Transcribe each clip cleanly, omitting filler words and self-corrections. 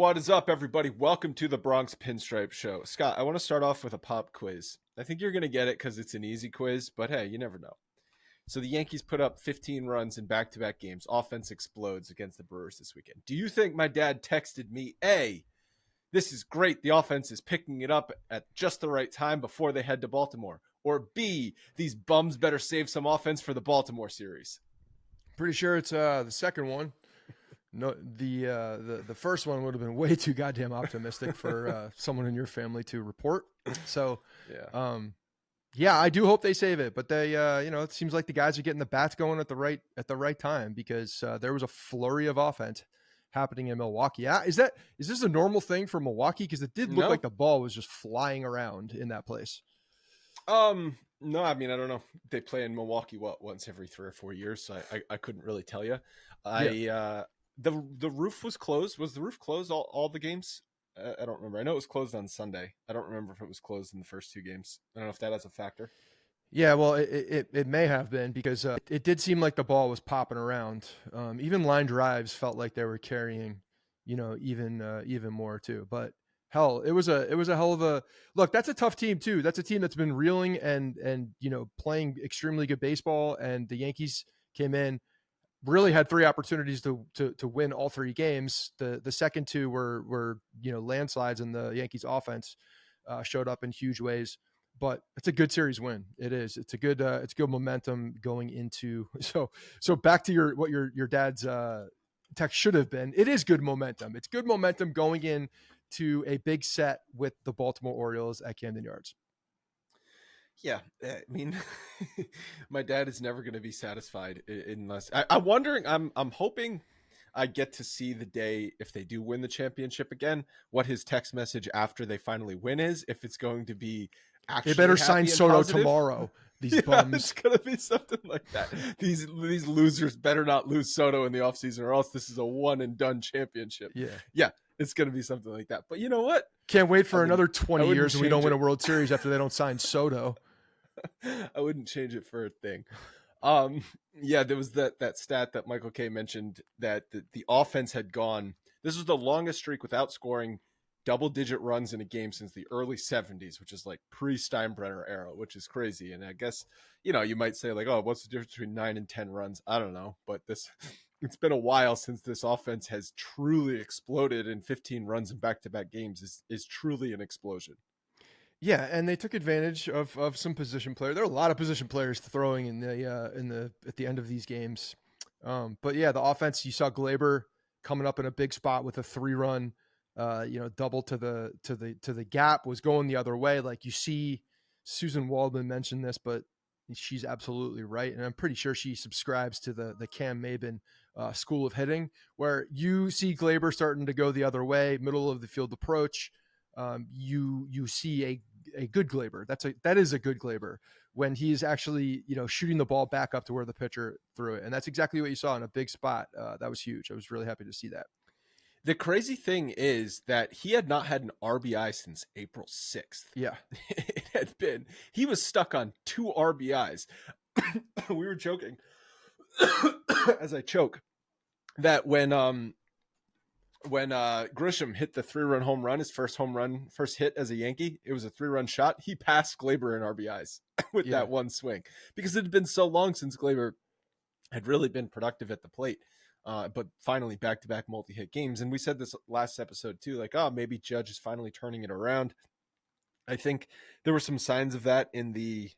What is up, everybody? Welcome to the Bronx Pinstripe Show. Scott, I want to start off with a pop quiz. I think you're going to get it because it's an easy quiz, but hey, you never know. So the Yankees put up 15 runs in back-to-back games. Offense explodes against the Brewers this weekend. Do you think my dad texted me, A, this is great, the offense is picking it up at just the right time before they head to Baltimore? Or B, these bums better save some offense for the Baltimore series? Pretty sure it's the second one. No, the first one would have been way too goddamn optimistic for someone in your family to report. So, yeah, I do hope they save it, but they, it seems like the guys are getting the bats going at the right time because there was a flurry of offense happening in Milwaukee. Is this a normal thing for Milwaukee? Because it did look like the ball was just flying around in that place. No, I mean, I don't know. They play in Milwaukee, once every 3 or 4 years, so I couldn't really tell you. The roof was closed. Was the roof closed all the games? I don't remember. I know it was closed on Sunday. I don't remember if it was closed in the first 2 games. I don't know if that has a factor. Yeah, well, it may have been because it did seem like the ball was popping around. Even line drives felt like they were carrying, even more too. But hell, it was a hell of a look. That's a tough team too. That's a team that's been reeling and playing extremely good baseball. And the Yankees came in, really had 3 opportunities to win all 3 games. The second 2 were landslides, and the Yankees offense showed up in huge ways. But it's a good series win. It is. It's a good momentum going into. So back to what your dad's text should have been. It is good momentum. It's good momentum going in to a big set with the Baltimore Orioles at Camden Yards. Yeah, I mean, my dad is never going to be satisfied unless I'm wondering. I'm hoping I get to see the day if they do win the championship again. What his text message after they finally win is. If it's going to be actually, they better sign Soto positive tomorrow. These bums. It's going to be something like that. These losers better not lose Soto in the offseason, or else this is a one and done championship. Yeah. It's going to be something like that. But you know what? Can't wait for another 20 years and we don't win a World Series after they don't sign Soto. I wouldn't change it for a thing. There was that stat that Michael K mentioned that the offense had gone. This was the longest streak without scoring double-digit runs in a game since the early 70s, which is like pre-Steinbrenner era, which is crazy. And I guess, you might say like, oh, what's the difference between 9 and 10 runs? I don't know. But it's been a while since this offense has truly exploded, and 15 runs in back-to-back games is truly an explosion. Yeah, and they took advantage of some position players. There are a lot of position players throwing at the end of these games. But yeah, the offense, you saw Glaber coming up in a big spot with a 3-run double to the gap, was going the other way. Like, you see, Susan Waldman mentioned this, but she's absolutely right. And I'm pretty sure she subscribes to the Cam Maben school of hitting, where you see Glaber starting to go the other way, middle of the field approach. You see a good Glaber. That is a good Glaber when he's actually, shooting the ball back up to where the pitcher threw it. And that's exactly what you saw in a big spot. That was huge. I was really happy to see that. The crazy thing is that he had not had an RBI since April 6th. Yeah. He was stuck on 2 RBIs. We were joking as I choke that when Grisham hit the 3-run home run, his first hit as a Yankee, it was a 3-run shot. He passed Glaber in RBIs with that one swing because it had been so long since Glaber had really been productive at the plate. But finally back-to-back multi-hit games. And we said this last episode too, like, oh, maybe Judge is finally turning it around. I think there were some signs of that in the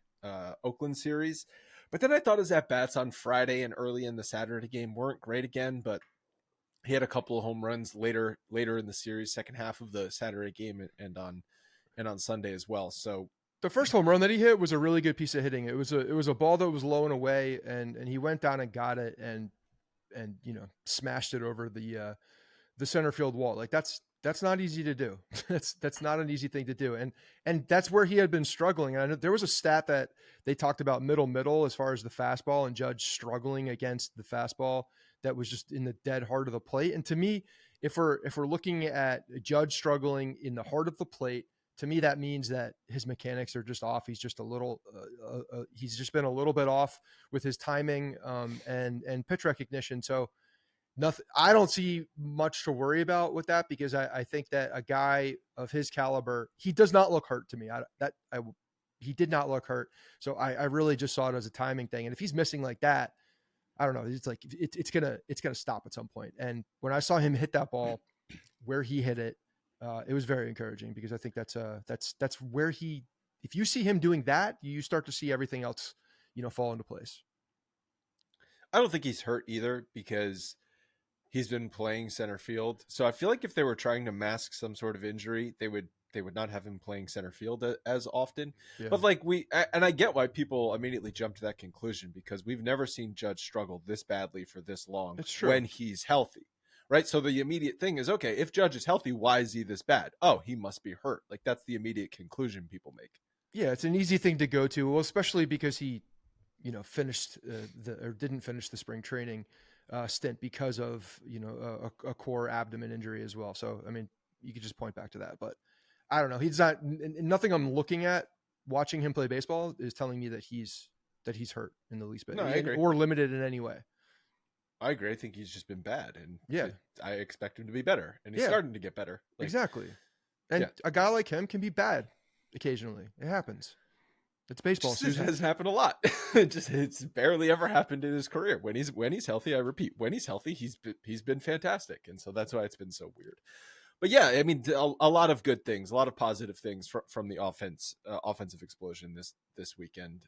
Oakland series. But then I thought his at-bats on Friday and early in the Saturday game weren't great again, but he had a couple of home runs later in the series, second half of the Saturday game and on Sunday as well. So the first home run that he hit was a really good piece of hitting. It was a ball that was low and away, and he went down and got it and smashed it over the center field wall. Like, that's not easy to do. That's not an easy thing to do. And that's where he had been struggling. And I know there was a stat that they talked about middle as far as the fastball, and Judge struggling against the fastball that was just in the dead heart of the plate. And to me, if we're looking at Judge struggling in the heart of the plate, to me, that means that his mechanics are just off. He's just he's just been a little bit off with his timing and pitch recognition. So nothing. I don't see much to worry about with that because I think that a guy of his caliber, he does not look hurt to me. He did not look hurt. So I really just saw it as a timing thing. And if he's missing like that, I don't know. It's like it's gonna stop at some point. And when I saw him hit that ball where he hit it, it was very encouraging because I think that's where he. If you see him doing that, you start to see everything else, fall into place. I don't think he's hurt either because he's been playing center field. So I feel like if they were trying to mask some sort of injury, they would not have him playing center field as often. Yeah. But like and I get why people immediately jump to that conclusion because we've never seen Judge struggle this badly for this long when he's healthy. Right. So the immediate thing is, okay, if Judge is healthy, why is he this bad? Oh, he must be hurt. Like that's the immediate conclusion people make. Yeah, it's an easy thing to go to, well, especially because he, finished or didn't finish the spring training stint because of, a core abdomen injury as well. So, I mean, you could just point back to that, but I don't know. He's not, nothing I'm looking at watching him play baseball is telling me that he's hurt in the least bit or limited in any way. I agree. I think he's just been bad and yeah, I expect him to be better and he's starting to get better. Like, exactly. And a guy like him can be bad occasionally. It happens. It's baseball. It has happened a lot. It's barely ever happened in his career. When he's healthy, I repeat, when he's healthy, he's been fantastic. And so that's why it's been so weird. But yeah, I mean, a lot of good things, a lot of positive things from the offensive explosion this weekend.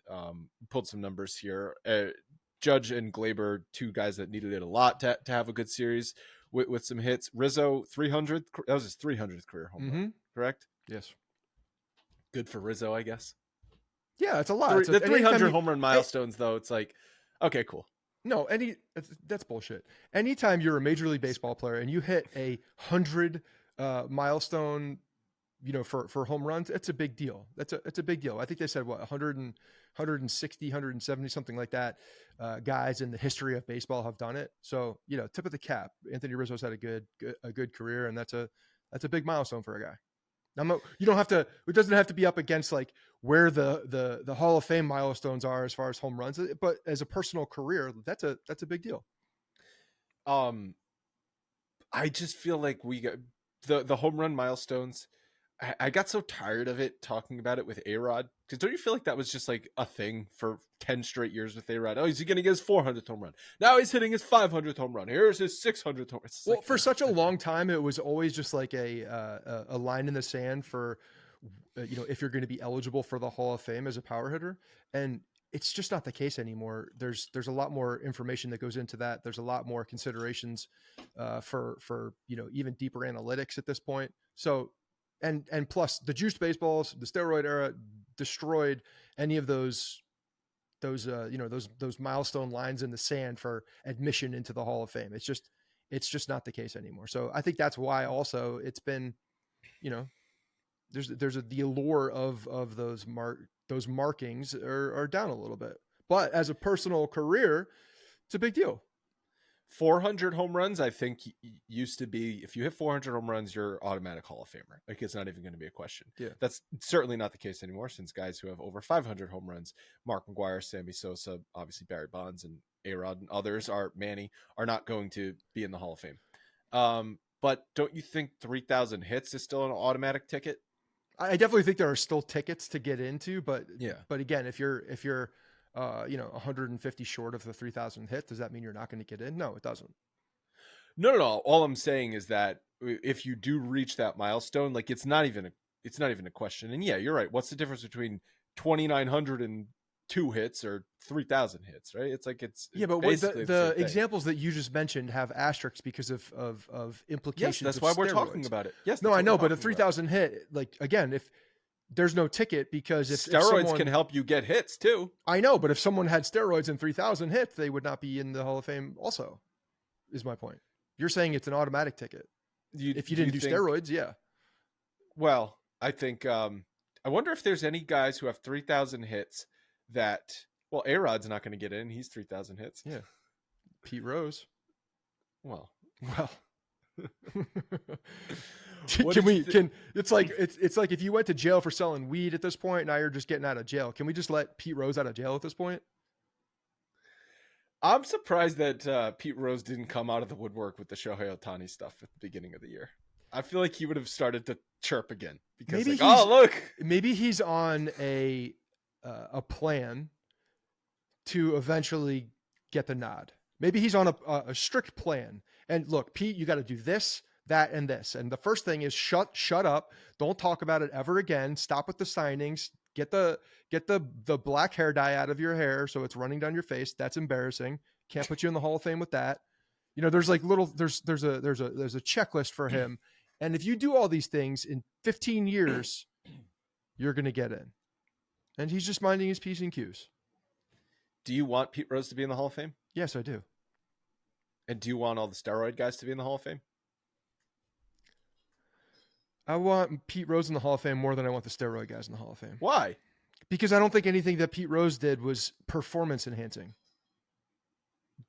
Pulled some numbers here. Judge and Gleyber, two guys that needed it a lot to have a good series with some hits. Rizzo, 300. That was his 300th career home run, correct? Yes. Good for Rizzo, I guess. Yeah, it's a lot. The 300 home run milestones, though, it's like, okay, cool. No, that's bullshit. Anytime you're a Major League Baseball player and you hit 100 milestone, for home runs, it's a big deal. It's a big deal. I think they said 160, 170, something like that. Guys in the history of baseball have done it. So, tip of the cap. Anthony Rizzo's had a good career, and that's a big milestone for a guy. You don't have to. It doesn't have to be up against like where the Hall of Fame milestones are as far as home runs, but as a personal career, that's a big deal. I just feel like we got the home run milestones. I got so tired of it talking about it with A-Rod because don't you feel like that was just like a thing for 10 straight years with A-Rod? Oh, is he going to get his 400th home run? Now he's hitting his 500th home run. Here's his 600th home run. Well, for such a long time, it was always just like a line in the sand for, if you're going to be eligible for the Hall of Fame as a power hitter. And it's just not the case anymore. There's a lot more information that goes into that. There's a lot more considerations for even deeper analytics at this point. So, and plus the juiced baseballs, the steroid era destroyed any of those milestone lines in the sand for admission into the Hall of Fame. It's just not the case anymore. So I think that's why also it's been, there's the allure of those markings are down a little bit, but as a personal career, it's a big deal. 400 home runs, I think used to be, if you hit 400 home runs, you're automatic Hall of Famer. Like it's not even going to be a question. Yeah. That's certainly not the case anymore since guys who have over 500 home runs, Mark McGwire, Sammy Sosa, obviously Barry Bonds and A-Rod and others are not going to be in the Hall of Fame. But don't you think 3,000 hits is still an automatic ticket? I definitely think there are still tickets to get into, but yeah. But again, if you're 150 short of the 3,000 hit, does that mean you're not going to get in? No, it doesn't. No. All I'm saying is that if you do reach that milestone, like it's not even a question. And yeah, you're right. What's the difference between 2,902 hits or 3,000 hits, right? It's like it's but the examples that you just mentioned have asterisks because of implications. Yes, that's why we're talking about it. Yes, no, I know, but a 3,000 hit, like again, if there's no ticket because if steroids can help you get hits too. I know, but if someone had steroids and 3,000 hits, they would not be in the Hall of Fame also, is my point. You're saying it's an automatic ticket. If you didn't do steroids, yeah. Well, I think, I wonder if there's any guys who have 3,000 hits that, well, A-Rod's not going to get in. He's 3,000 hits. Yeah. Pete Rose. Well. It's like if you went to jail for selling weed at this point, now you're just getting out of jail. Can we just let Pete Rose out of jail at this point? I'm surprised that Pete Rose didn't come out of the woodwork with the Shohei Ohtani stuff at the beginning of the year. I feel like he would have started to chirp again because, Maybe maybe he's on a plan to eventually get the nod. Maybe he's on a strict plan. And look, Pete, you got to do this, that, and this. And the first thing is shut up. Don't talk about it ever again. Stop with the signings. Get the black hair dye out of your hair so it's running down your face. That's embarrassing. Can't put you in the Hall of Fame with that. You know, there's like there's a checklist for him. And if you do all these things in 15 years, you're going to get in. And he's just minding his P's and Q's. Do you want Pete Rose to be in the Hall of Fame? Yes, I do. And do you want all the steroid guys to be in the Hall of Fame? I want Pete Rose in the Hall of Fame more than I want the steroid guys in the Hall of Fame. Why? Because I don't think anything that Pete Rose did was performance enhancing.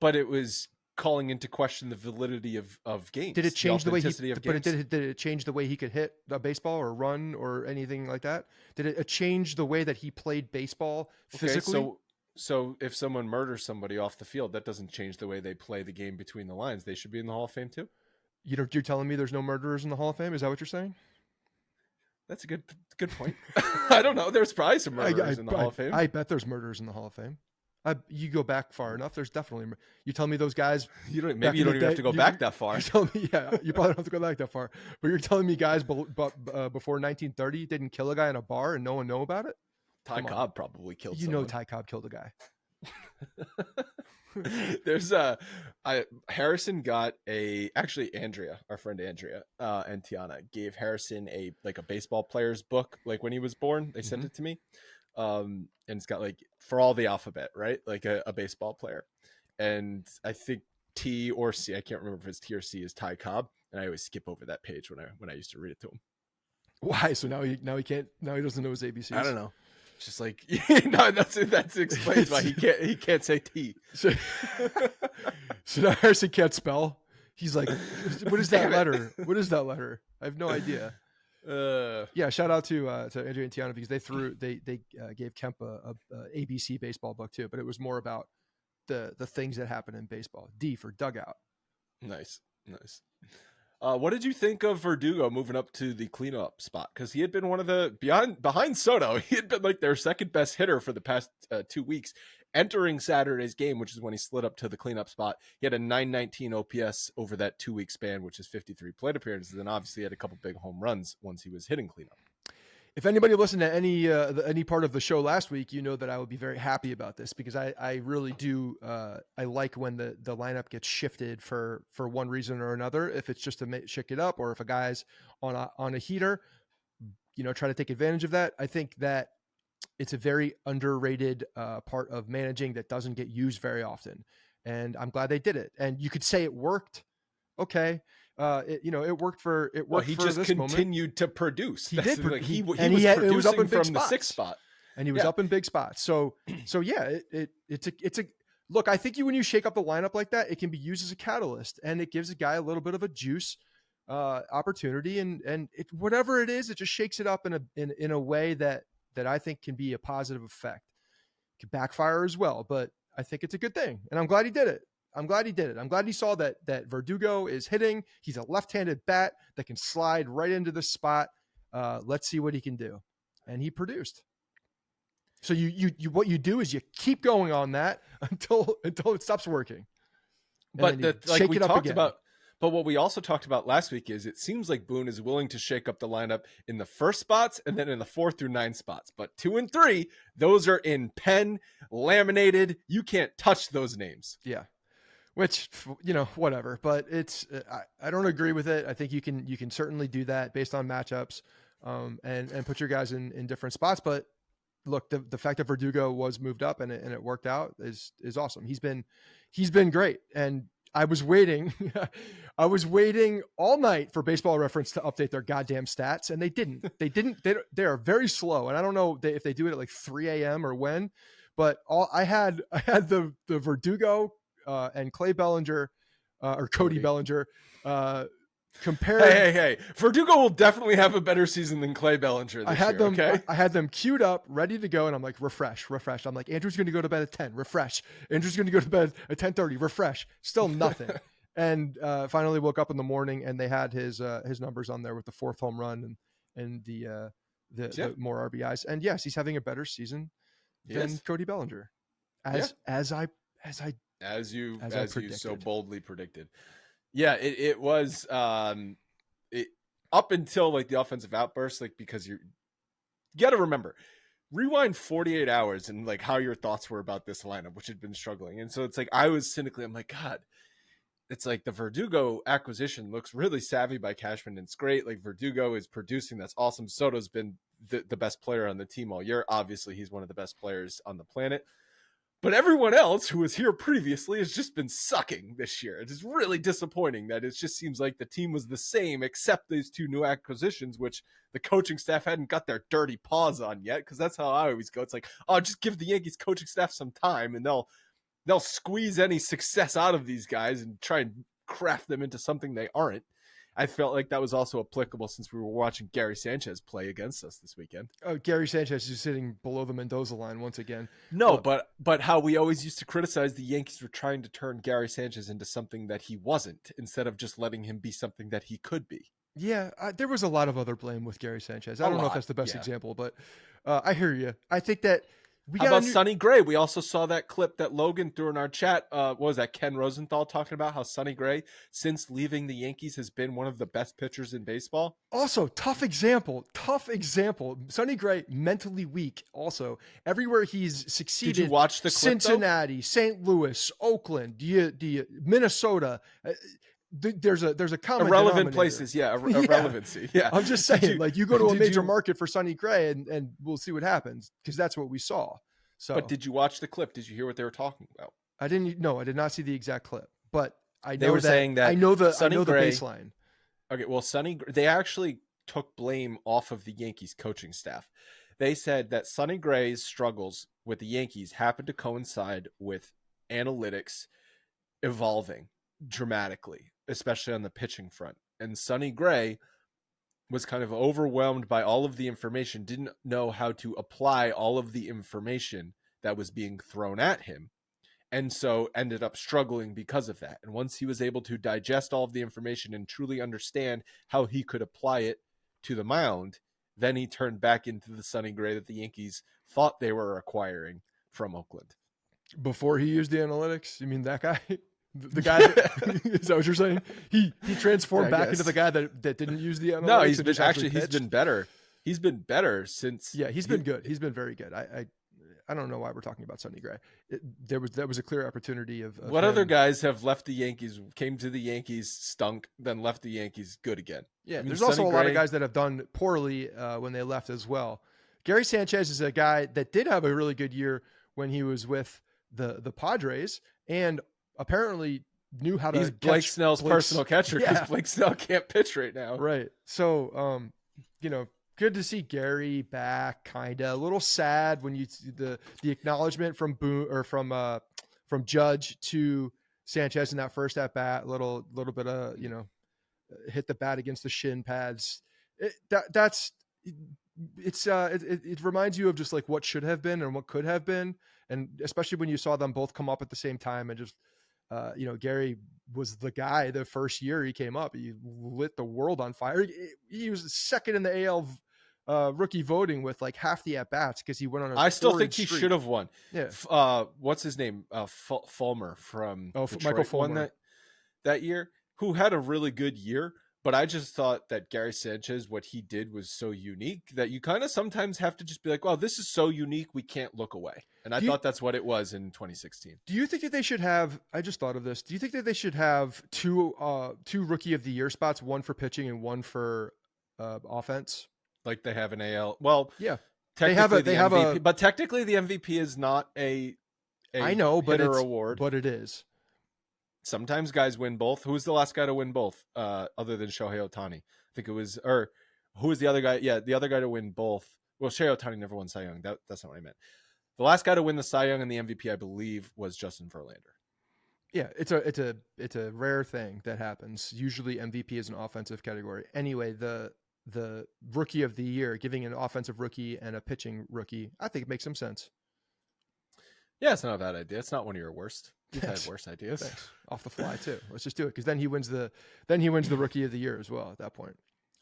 But it was calling into question the validity of games. Did it change the way he? But did it change the way he could hit a baseball or run or anything like that? Did it change the way that he played baseball physically? Okay, so if someone murders somebody off the field, that doesn't change the way they play the game between the lines. They should be in the Hall of Fame too. You're telling me there's no murderers in the Hall of Fame? Is that what you're saying? That's a good point. I don't know. There's probably some murderers in the Hall of Fame. I bet there's murderers in the Hall of Fame. You go back far enough, there's definitely. You tell me those guys. Maybe you don't even have to go back that far. You tell me, yeah, you probably don't have to go back that far. But you're telling me guys before 1930 didn't kill a guy in a bar and no one know about it? Ty Cobb probably killed. You know, Ty Cobb killed a guy. There's Harrison actually Andrea, our friend Andrea, and Tiana gave Harrison a baseball player's book, like when he was born. They sent it to me. And it's got like for all the alphabet, right? Like a baseball player. And I think T or C, I can't remember if it's T or C, is Ty Cobb. And I always skip over that page when I used to read it to him. Why? So now he doesn't know his ABCs. I don't know. It's just like no, that's explains why he can't say T. So now Harrison can't spell. He's like, what is that letter? What is that letter? I have no idea. Yeah, shout out to Andrea and Tiana because they gave Kemp a ABC baseball book too, but it was more about the things that happen in baseball. D for dugout. Nice. What did you think of Verdugo moving up to the cleanup spot? Because he had been one of the behind Soto. He had been like their second best hitter for the past 2 weeks. Entering Saturday's game, which is when he slid up to the cleanup spot, he had a 919 OPS over that 2-week span, which is 53 plate appearances. And obviously had a couple big home runs once he was hitting cleanup. If anybody listened to any part of the show last week, you know that I would be very happy about this because I really do. I like when the lineup gets shifted for one reason or another. If it's just to shake it up, or if a guy's on a heater, try to take advantage of that. I think that it's a very underrated part of managing that doesn't get used very often, and I'm glad they did it. And you could say it worked. Okay. It worked for he for just this continued moment. to produce. He did. He was it was up in producing big from the spots. 6th spot, and he was up in big spots. So yeah, it's a look. I think when you shake up the lineup like that, it can be used as a catalyst, and it gives a guy a little bit of a juice opportunity, and whatever it is, it just shakes it up in a way that I think can be a positive effect. It can backfire as well, but I think it's a good thing, and I'm glad he did it. I'm glad he saw that Verdugo is hitting. He's a left-handed bat that can slide right into the spot. Let's see what he can do. And he produced. So you what you do is you keep going on that until it stops working. But we talked about, but what we also talked about last week is it seems like Boone is willing to shake up the lineup in the first spots and then in the 4 through 9 spots. But 2 and 3, those are in pen, laminated. You can't touch those names. Yeah. Which, whatever, but it's, I don't agree with it. I think you can certainly do that based on matchups, and put your guys in different spots. But look, the fact that Verdugo was moved up and it worked out is awesome. He's been great. And I was waiting all night for Baseball Reference to update their goddamn stats. And they didn't, they are very slow. And I don't know if they do it at like 3 a.m. or when, but I had the Verdugo, and Clay Bellinger, or Cody Bellinger, compared. Hey. Verdugo will definitely have a better season than Clay Bellinger this year, okay? I had them queued up, ready to go, and I'm like, refresh. I'm like, Andrew's going to go to bed at 10, refresh. Andrew's going to go to bed at 10:30, refresh. Still nothing. And finally woke up in the morning, and they had his numbers on there with the 4th home run and the more RBIs. And yes, he's having a better season than Cody Bellinger, as you so boldly predicted. Yeah, it was up until like the offensive outburst, like, because you got to remember, rewind 48 hours and like how your thoughts were about this lineup, which had been struggling. And so it's like, I'm like, God, it's like the Verdugo acquisition looks really savvy by Cashman. And it's great. Like, Verdugo is producing. That's awesome. Soto's been the best player on the team all year. Obviously, he's one of the best players on the planet. But everyone else who was here previously has just been sucking this year. It is really disappointing that it just seems like the team was the same, except these 2 new acquisitions, which the coaching staff hadn't got their dirty paws on yet. Because that's how I always go. It's like, oh, just give the Yankees coaching staff some time, and they'll squeeze any success out of these guys and try and craft them into something they aren't. I felt like that was also applicable since we were watching Gary Sanchez play against us this weekend. Oh, Gary Sanchez is sitting below the Mendoza line once again. No, but how we always used to criticize the Yankees for trying to turn Gary Sanchez into something that he wasn't, instead of just letting him be something that he could be. Yeah, there was a lot of other blame with Gary Sanchez. I don't know if that's the best example, but I hear you. I think that How about Sonny Gray? We also saw that clip that Logan threw in our chat. What was that? Ken Rosenthal talking about how Sonny Gray, since leaving the Yankees, has been one of the best pitchers in baseball. Also, tough example. Sonny Gray, mentally weak. Also, everywhere he's succeeded. Did you watch the clip, Cincinnati, St. Louis, Oakland, Minnesota. There's a common irrelevant places, irrelevancy. Yeah, I'm just saying, like, you go to a major market for Sonny Gray, and we'll see what happens, because that's what we saw. So, but did you watch the clip? Did you hear what they were talking about? I didn't. No, I did not see the exact clip, but they were saying that I know the baseline. Okay, well, they actually took blame off of the Yankees coaching staff. They said that Sonny Gray's struggles with the Yankees happened to coincide with analytics evolving dramatically, especially on the pitching front. And Sonny Gray was kind of overwhelmed by all of the information, didn't know how to apply all of the information that was being thrown at him, and so ended up struggling because of that. And once he was able to digest all of the information and truly understand how he could apply it to the mound, then he turned back into the Sonny Gray that the Yankees thought they were acquiring from Oakland. Before he used the analytics? You mean that guy? The guy is that what you're saying? He transformed back into the guy that didn't use the analytics. No, he's been better. He's been better since. Yeah, he's been good. He's been very good. I don't know why we're talking about Sonny Gray. There was a clear opportunity of what other guys have left the Yankees, came to the Yankees, stunk, then left the Yankees good again. Yeah, there's also a lot of guys that have done poorly when they left as well. Gary Sanchez is a guy that did have a really good year when he was with the Padres, and apparently knew how to. He's Blake Snell's personal catcher, because Blake Snell can't pitch right now. Right. So, good to see Gary back. Kinda a little sad when you see the acknowledgement from Boone or from Judge to Sanchez in that first at bat. Little bit of hit the bat against the shin pads. It reminds you of just like what should have been and what could have been, and especially when you saw them both come up at the same time and just. Gary was the guy the first year he came up. He lit the world on fire. He was second in the AL rookie voting with like half the at bats because he went on. I still think he should have won. Yeah. What's his name? Fulmer from Detroit Michael Fulmer won that year, who had a really good year. But I just thought that Gary Sanchez, what he did was so unique that you kind of sometimes have to just be like, well, this is so unique, we can't look away. And I thought that's what it was in 2016. Do you think that they should have, I just thought of this, do you think that they should have two rookie of the year spots, one for pitching and one for offense? Like they have an AL. Well, yeah. They have MVP, but technically the MVP is not a I know, but hitter award. But it is. Sometimes guys win both. Who's the last guy to win both? Other than Shohei Ohtani, I think it was, or who was the other guy? Yeah, the other guy to win both. Well, Shohei Ohtani never won Cy Young. That's not what I meant. The last guy to win the Cy Young and the MVP, I believe, was Justin Verlander. Yeah, it's a rare thing that happens. Usually MVP is an offensive category. Anyway, the rookie of the year, giving an offensive rookie and a pitching rookie, I think it makes some sense. Yeah, it's not a bad idea. It's not one of your worst. You've Thanks. had worse ideas. Thanks. Off the fly too. Let's just do it because then he wins the rookie of the year as well at that point.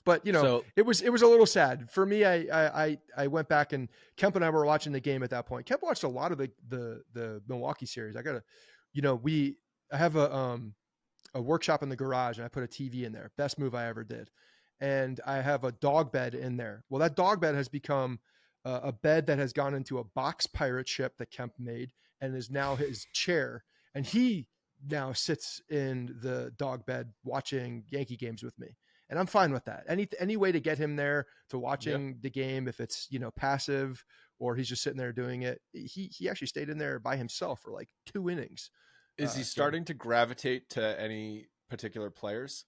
But So it was a little sad for me. I went back and Kemp and I were watching the game at that point. Kemp watched a lot of the Milwaukee series. I have a workshop in the garage and I put a TV in there. Best move I ever did. And I have a dog bed in there. Well, that dog bed has become a bed that has gone into a box pirate ship that Kemp made and is now his chair. And he now sits in the dog bed watching Yankee games with me. And I'm fine with that. Any way to get him there to watching the game, if it's, passive or he's just sitting there doing it. He actually stayed in there by himself for like 2 innings. is he starting to gravitate to any particular players?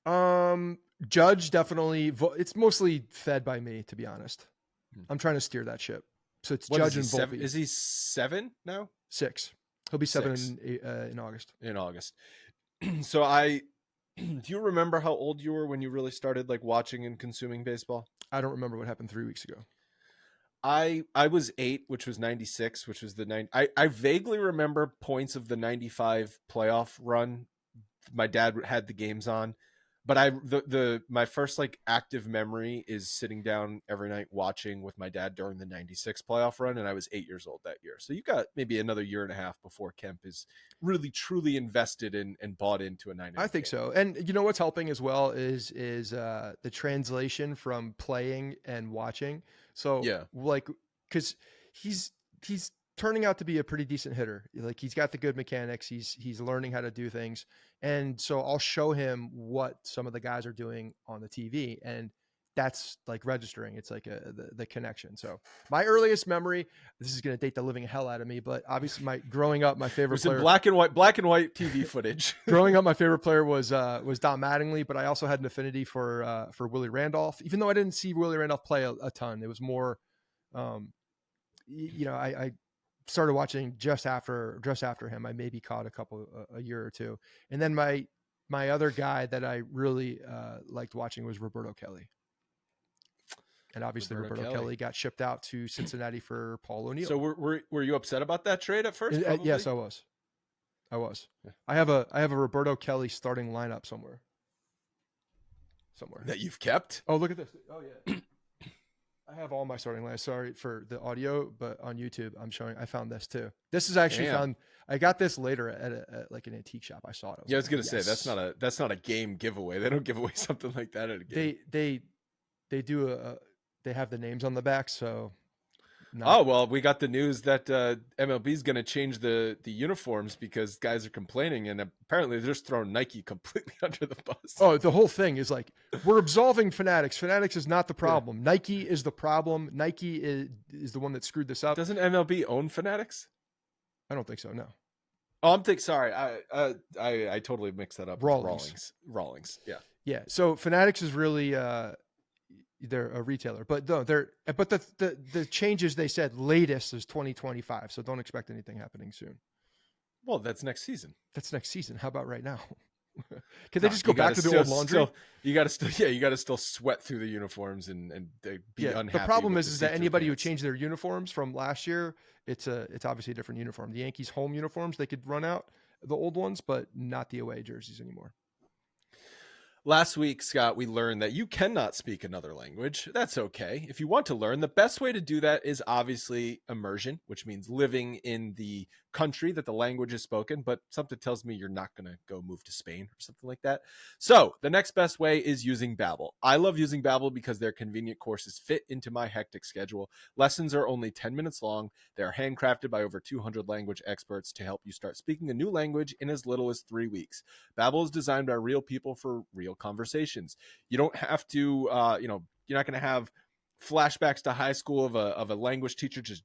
Judge definitely. It's mostly fed by me, to be honest. I'm trying to steer that ship. So it's Judge and Volpe. Is he 7 now? 6. He'll be 7 in August. In August. So do you remember how old you were when you really started like watching and consuming baseball? I don't remember what happened 3 weeks ago. I was 8, which was 96, which was the 9. I vaguely remember points of the 95 playoff run. My dad had the games on, but my first like active memory is sitting down every night watching with my dad during the 96 playoff run. And I was 8 years old that year. So you got maybe another year and a half before Kemp is really truly invested in and bought into a 9. I think so. And what's helping as well is the translation from playing and watching. So like, cause he's turning out to be a pretty decent hitter. Like he's got the good mechanics. He's learning how to do things. And so I'll show him what some of the guys are doing on the TV, and that's like registering. It's like the connection. So my earliest memory, this is going to date the living hell out of me, but obviously growing up, my favorite player, black and white TV footage. Growing up, my favorite player was Don Mattingly, but I also had an affinity for Willie Randolph, even though I didn't see Willie Randolph play a ton. It was more, I started watching just after him. I maybe caught a year or two. And then my other guy that I really liked watching was Roberto Kelly. And obviously Roberto Kelly got shipped out to Cincinnati for Paul O'Neill. So were you upset about that trade at first? Yes, I was. Yeah. I have a Roberto Kelly starting lineup somewhere that you've kept. Oh, look at this. Oh yeah. I have all my starting lineups. Sorry for the audio, but on YouTube, I found this too. This is actually I got this later at like an antique shop. I saw it. I was going to say, that's not a game giveaway. They don't give away something like that at a game. They do they have the names on the back. So. Oh, well, we got the news that MLB is going to change the uniforms because guys are complaining, and apparently they're just throwing Nike completely under the bus. Oh, the whole thing is like, we're absolving Fanatics. Fanatics is not the problem. Yeah. Nike is the problem. Nike is the one that screwed this up. Doesn't MLB own Fanatics? I don't think so, no. Oh, sorry. I totally mixed that up. Rawlings. Yeah. Yeah, so Fanatics is really... they're a retailer, but no, the changes they said latest is 2025. So don't expect anything happening soon. Well, that's next season. How about right now? Can they just go back to the old laundry? You got to still sweat through the uniforms and be unhappy. The problem is that anybody who changed their uniforms from last year, it's obviously a different uniform. The Yankees home uniforms, they could run out the old ones, but not the away jerseys anymore. Last week, Scott, we learned that you cannot speak another language. That's okay. If you want to learn, the best way to do that is obviously immersion, which means living in the country that the language is spoken, but something tells me you're not going to go move to Spain or something like that. So the next best way is using Babbel. I love using Babbel because their convenient courses fit into my hectic schedule. Lessons are only 10 minutes long. They're handcrafted by over 200 language experts to help you start speaking a new language in as little as 3 weeks. Babbel is designed by real people for real conversations. You don't have to, you're not going to have flashbacks to high school of a language teacher just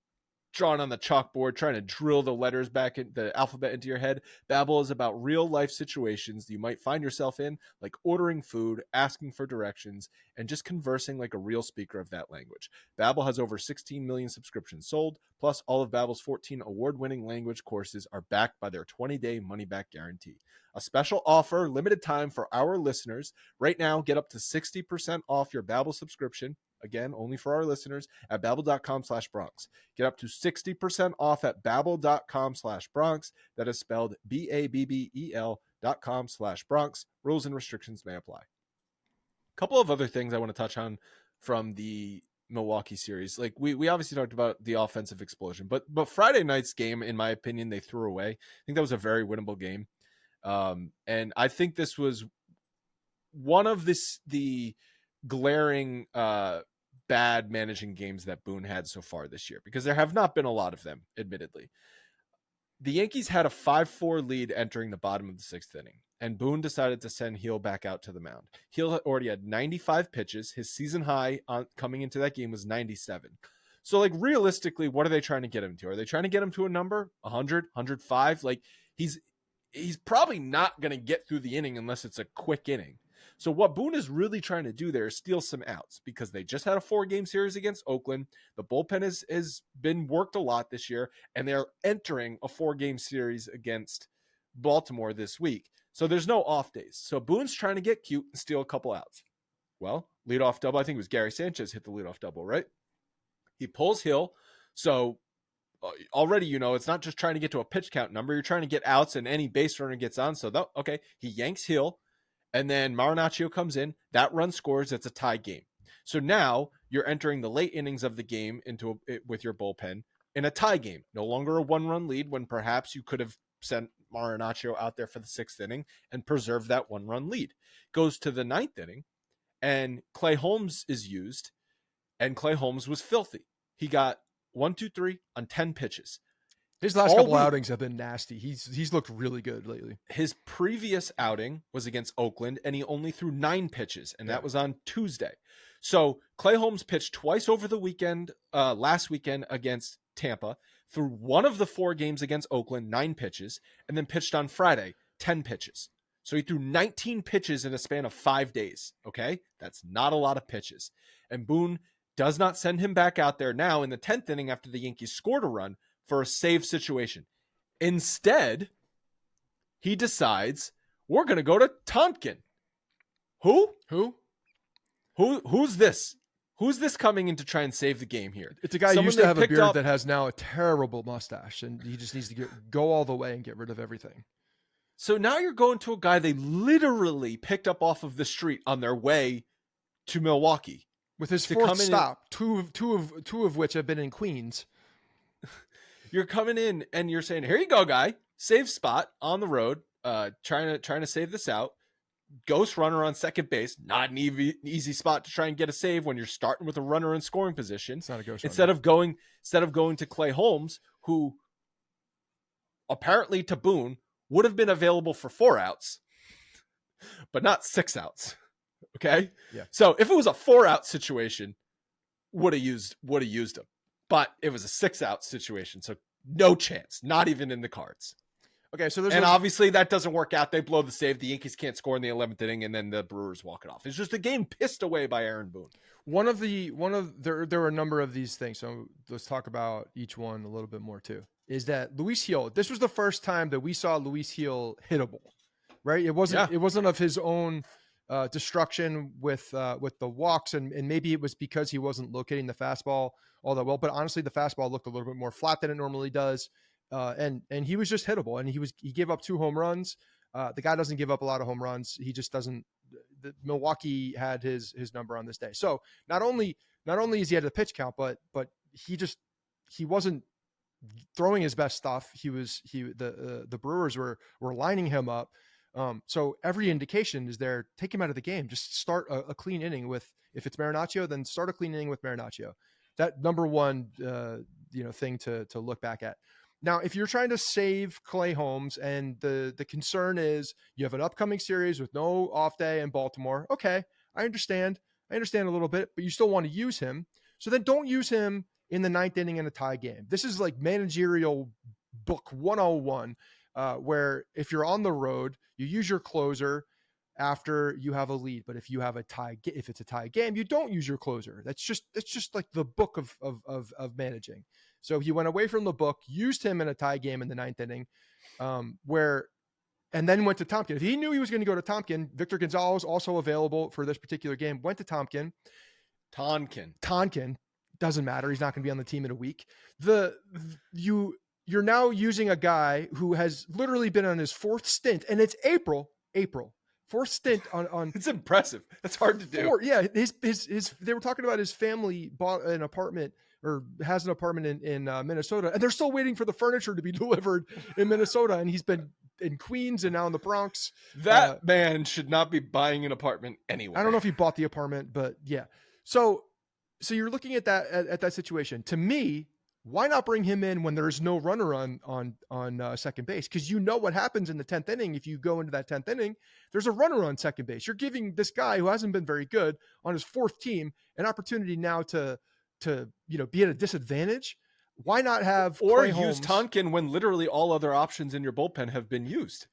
drawing on the chalkboard, trying to drill the letters back in the alphabet into your head. Babbel is about real life situations you might find yourself in, like ordering food, asking for directions, and just conversing like a real speaker of that language. Babbel has over 16 million subscriptions sold, plus all of Babbel's 14 award-winning language courses are backed by their 20-day money-back guarantee. A special offer, limited time for our listeners. Right now, get up to 60% off your Babbel subscription. Again, only for our listeners at babbel.com/Bronx. Get up to 60% off at babbel.com/Bronx. That is spelled BABBEL.com/Bronx. Rules and restrictions may apply. A couple of other things I want to touch on from the Milwaukee series. Like we obviously talked about the offensive explosion, but Friday night's game, in my opinion, they threw away. I think that was a very winnable game. And I think this was one of the glaring bad managing games that Boone had so far this year, because there have not been a lot of them, admittedly. The Yankees had a 5-4 lead entering the bottom of the sixth inning, and Boone decided to send Heel back out to the mound. Heel already had 95 pitches. His season high coming into that game was 97. So, like, realistically, what are they trying to get him to? Are they trying to get him to a number? 100, 105? Like, he's probably not going to get through the inning unless it's a quick inning. So what Boone is really trying to do there is steal some outs, because they just had a 4-game series against Oakland. The bullpen has been worked a lot this year, and they're entering a 4-game series against Baltimore this week. So there's no off days. So Boone's trying to get cute and steal a couple outs. Well, leadoff double, I think it was Gary Sanchez hit the leadoff double, right? He pulls Hill. So already, it's not just trying to get to a pitch count number. You're trying to get outs, and any base runner gets on. So, okay, he yanks Hill. And then Marinaccio comes in. That run scores. It's a tie game. So now you're entering the late innings of the game with your bullpen in a tie game. No longer a 1-run lead, when perhaps you could have sent Marinaccio out there for the 6th inning and preserved that 1-run lead. Goes to the 9th inning, and Clay Holmes is used, and Clay Holmes was filthy. He got 1, 2, 3 on 10 pitches. His last couple outings have been nasty. He's looked really good lately. His previous outing was against Oakland, and he only threw 9 pitches, and that was on Tuesday. So Clay Holmes pitched twice over the weekend, last weekend against Tampa, threw one of the 4 games against Oakland, 9 pitches, and then pitched on Friday, 10 pitches. So he threw 19 pitches in a span of 5 days. Okay, that's not a lot of pitches. And Boone does not send him back out there now in the 10th inning after the Yankees scored a run for a save situation. Instead, he decides, we're going to go to Tompkin. Who's this? Who's this coming in to try and save the game here? It's a guy who used to have a beard that has now a terrible mustache, and he just needs to go all the way and get rid of everything. So now you're going to a guy they literally picked up off of the street on their way to Milwaukee. With his 4th stop, two of which have been in Queens. You're coming in and you're saying, here you go, guy. Save spot on the road, trying to save this out. Ghost runner on second base. Not an easy spot to try and get a save when you're starting with a runner in scoring position. It's not a ghost instead runner. Instead of going to Clay Holmes, who apparently to Boone would have been available for 4 outs, but not 6 outs. Okay? Yeah. So if it was a 4-out situation, would have used him. But it was a 6-out situation, so no chance, not even in the cards. Okay, so obviously that doesn't work out. They blow the save. The Yankees can't score in the 11th inning, and then the Brewers walk it off. It's just a game pissed away by Aaron Boone. There were a number of these things. So let's talk about each one a little bit more too. Is that Luis Gil? This was the first time that we saw Luis Gil hittable, right? It wasn't of his own destruction with the walks, and maybe it was because he wasn't locating the fastball all that well. But honestly, the fastball looked a little bit more flat than it normally does, and he was just hittable. And he gave up 2 home runs. The guy doesn't give up a lot of home runs. He just doesn't. Milwaukee had his number on this day. So not only is he at a pitch count, but he wasn't throwing his best stuff. The Brewers were lining him up. So every indication is there. Take him out of the game. Just start a clean inning with, if it's Marinaccio, then start a clean inning with Marinaccio. That number one, thing to look back at. Now, if you're trying to save Clay Holmes and the concern is you have an upcoming series with no off day in Baltimore. Okay. I understand a little bit, but you still want to use him. So then don't use him in the ninth inning in a tie game. This is like managerial book 101, where if you're on the road, you use your closer after you have a lead. But if you have if it's a tie game, you don't use your closer. That's just like the book of managing. So he went away from the book, used him in a tie game in the ninth inning, and then went to Tompkin. If he knew he was going to go to Tompkin, Victor Gonzalez, also available for this particular game, went to Tonkin. Doesn't matter. He's not going to be on the team in a week. You're now using a guy who has literally been on his fourth stint, and it's April. Fourth stint on. It's impressive. That's hard to do. Yeah, they were talking about his family bought an apartment or has an apartment in Minnesota, and they're still waiting for the furniture to be delivered in Minnesota, and he's been in Queens and now in the Bronx. That man should not be buying an apartment anywhere. I don't know if he bought the apartment, but yeah. So you're looking at that situation. To me, why not bring him in when there's no runner on second base? Because you know what happens in the 10th inning. If you go into that 10th inning, there's a runner on second base. You're giving this guy who hasn't been very good on his fourth team an opportunity now to be at a disadvantage. Why not have or Clay use Holmes? Tonkin when literally all other options in your bullpen have been used?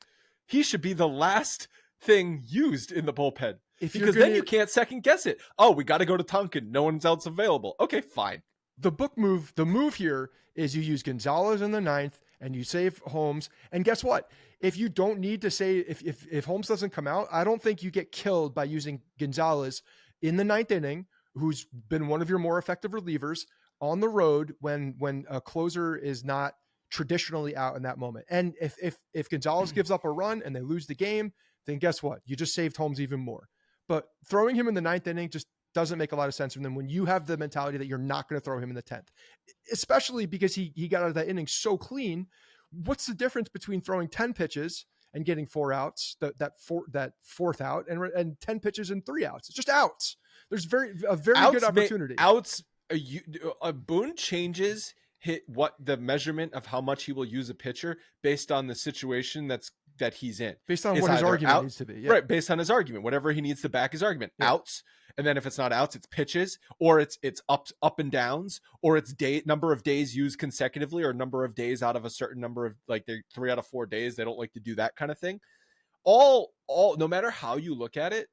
He should be the last thing used in the bullpen, because then you can't second guess it. Oh, we got to go to Tonkin. No one's else available. Okay, fine. The move here is you use Gonzalez in the ninth and you save Holmes. And guess what? If you don't need to say, if Holmes doesn't come out, I don't think you get killed by using Gonzalez in the ninth inning, who's been one of your more effective relievers on the road when a closer is not traditionally out in that moment. And if Gonzalez gives up a run and they lose the game, then guess what? You just saved Holmes even more. But throwing him in the ninth inning just doesn't make a lot of sense from them when you have the mentality that you're not going to throw him in the 10th, especially because he got out of that inning so clean. What's the difference between throwing 10 pitches and getting 4 outs, that fourth out, and 10 pitches and 3 outs? It's just outs. There's a very good opportunity. Boone changes what the measurement of how much he will use a pitcher based on the situation that he's in. Based on what his argument needs to be. Yeah. Right, based on his argument. Whatever he needs to back his argument. Yeah. Outs, and then if it's not outs, it's pitches, or it's up and downs, or it's number of days used consecutively, or number of days out of a certain number of, like, they're 3 out of 4 days. They don't like to do that kind of thing. All no matter how you look at it,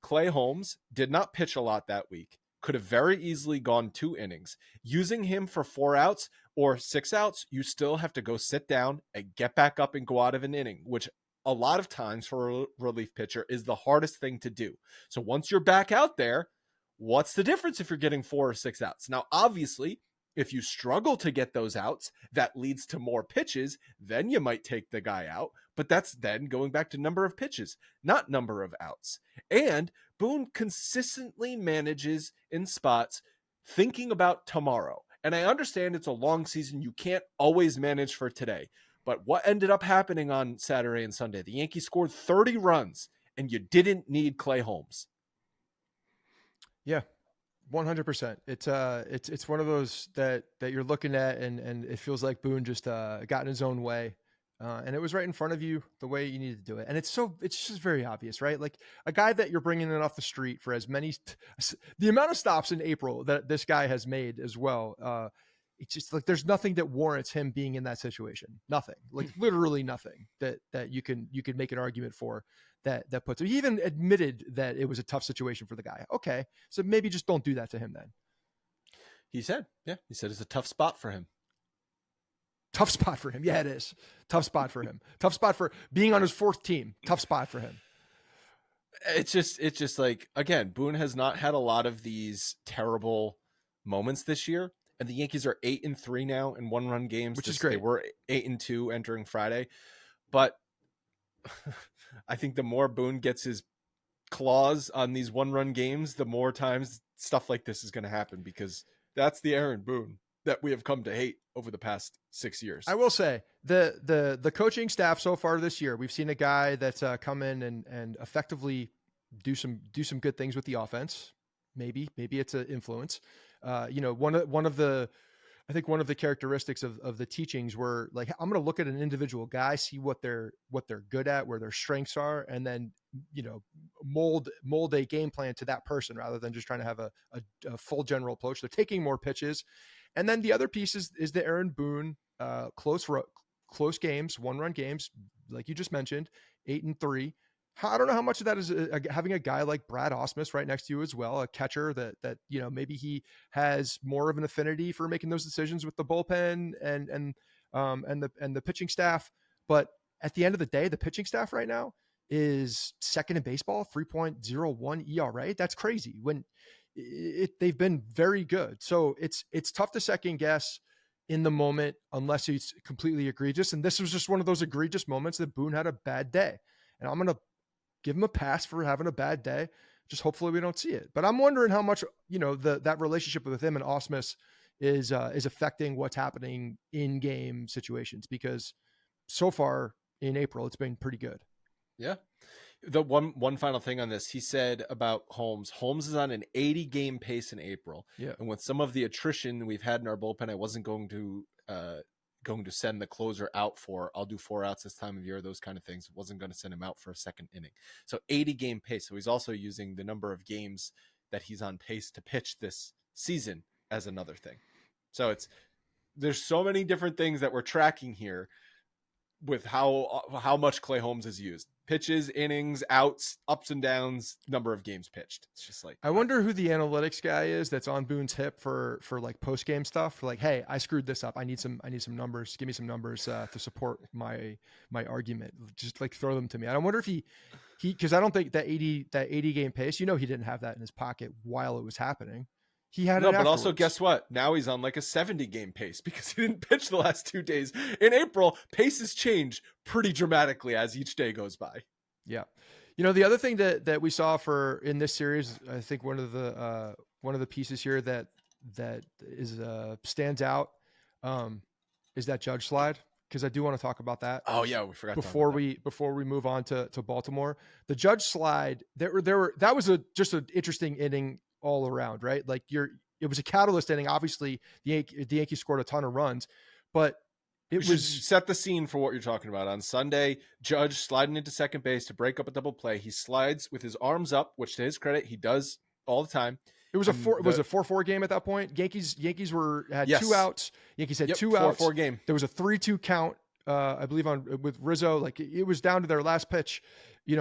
Clay Holmes did not pitch a lot that week. Could have very easily gone 2 innings. Using him for 4 outs or 6 outs, you still have to go sit down and get back up and go out of an inning, which a lot of times for a relief pitcher is the hardest thing to do. So once you're back out there, what's the difference if you're getting 4 or 6 outs? Now, obviously, if you struggle to get those outs, that leads to more pitches, then you might take the guy out. But that's then going back to number of pitches, not number of outs. And Boone consistently manages in spots thinking about tomorrow. And I understand it's a long season. You can't always manage for today. But what ended up happening on Saturday and Sunday? The Yankees scored 30 runs, and you didn't need Clay Holmes. Yeah, 100%. It's one of those that you're looking at, and it feels like Boone just got in his own way. And it was right in front of you the way you needed to do it. And it's just very obvious, right? Like a guy that you're bringing in off the street for as many, the amount of stops in April that this guy has made as well. It's just like, there's nothing that warrants him being in that situation. Nothing, like literally nothing that you can make an argument for that puts him. He even admitted that it was a tough situation for the guy. Okay. So maybe just don't do that to him then. He said it's a tough spot for him. Tough spot for him. Yeah, it is. Tough spot for him. Tough spot for being on his 4th team. Tough spot for him. It's just like, again, Boone has not had a lot of these terrible moments this year. And the Yankees are 8-3 now in 1-run games, which is great. They were 8-2 entering Friday. But I think the more Boone gets his claws on these 1-run games, the more times stuff like this is going to happen, because that's the Aaron Boone that we have come to hate over the past 6 years. I will say the coaching staff so far this year, we've seen a guy that's come in and effectively do some good things with the offense. Maybe it's an influence. One of the characteristics of the teachings were like, I'm going to look at an individual guy, see what they're good at, where their strengths are, and then, mold a game plan to that person rather than just trying to have a full general approach. They're taking more pitches. And then the other piece is the Aaron Boone close games, 1-run games, like you just mentioned, 8-3. I don't know how much of that is having a guy like Brad Ausmus right next to you as well, a catcher that maybe he has more of an affinity for making those decisions with the bullpen and the pitching staff. But at the end of the day, the pitching staff right now is second in baseball, 3.01 ERA. That's crazy when they've been very good. So it's tough to second guess in the moment unless it's completely egregious. And this was just one of those egregious moments that Boone had a bad day. And I'm going to give him a pass for having a bad day. Just hopefully we don't see it. But I'm wondering how much, that relationship with him and Ausmus is affecting what's happening in game situations, because so far in April, it's been pretty good. Yeah. The one final thing on this, he said about Holmes is on an 80 game pace in April. Yeah. And with some of the attrition we've had in our bullpen, I wasn't going to send the closer out I'll do 4 outs this time of year, those kind of things. Wasn't going to send him out for a second inning. So 80 game pace. So he's also using the number of games that he's on pace to pitch this season as another thing. So there's so many different things that we're tracking here with how much Clay Holmes is used. Pitches, innings, outs, ups and downs, number of games pitched. It's just like, I wonder who the analytics guy is that's on Boone's hip for like post game stuff. For like, hey, I screwed this up. I need some numbers. Give me some numbers to support my argument. Just like throw them to me. I wonder if he because I don't think that 80 game pace. He didn't have that in his pocket while it was happening. He had no, it but afterwards. Also guess what? Now he's on like a 70 game pace because he didn't pitch the last 2 days. In April, paces change pretty dramatically as each day goes by. Yeah. The other thing that we saw in this series, I think one of the pieces here that is stands out is that Judge slide, because I do want to talk about that. Oh yeah, we forgot before we move on to Baltimore. The Judge slide, that was just an interesting inning all around, right? Like it was a catalyst inning. Obviously, the Yankees scored a ton of runs, but it was set the scene for what you're talking about. On Sunday, Judge sliding into second base to break up a double play. He slides with his arms up, which to his credit, he does all the time. It was a 4-4 game at that point. Yankees had 2 outs. Yankees had 2 outs. 4-4 game. There was a 3-2 count, I believe, with Rizzo. Like it was down to their last pitch,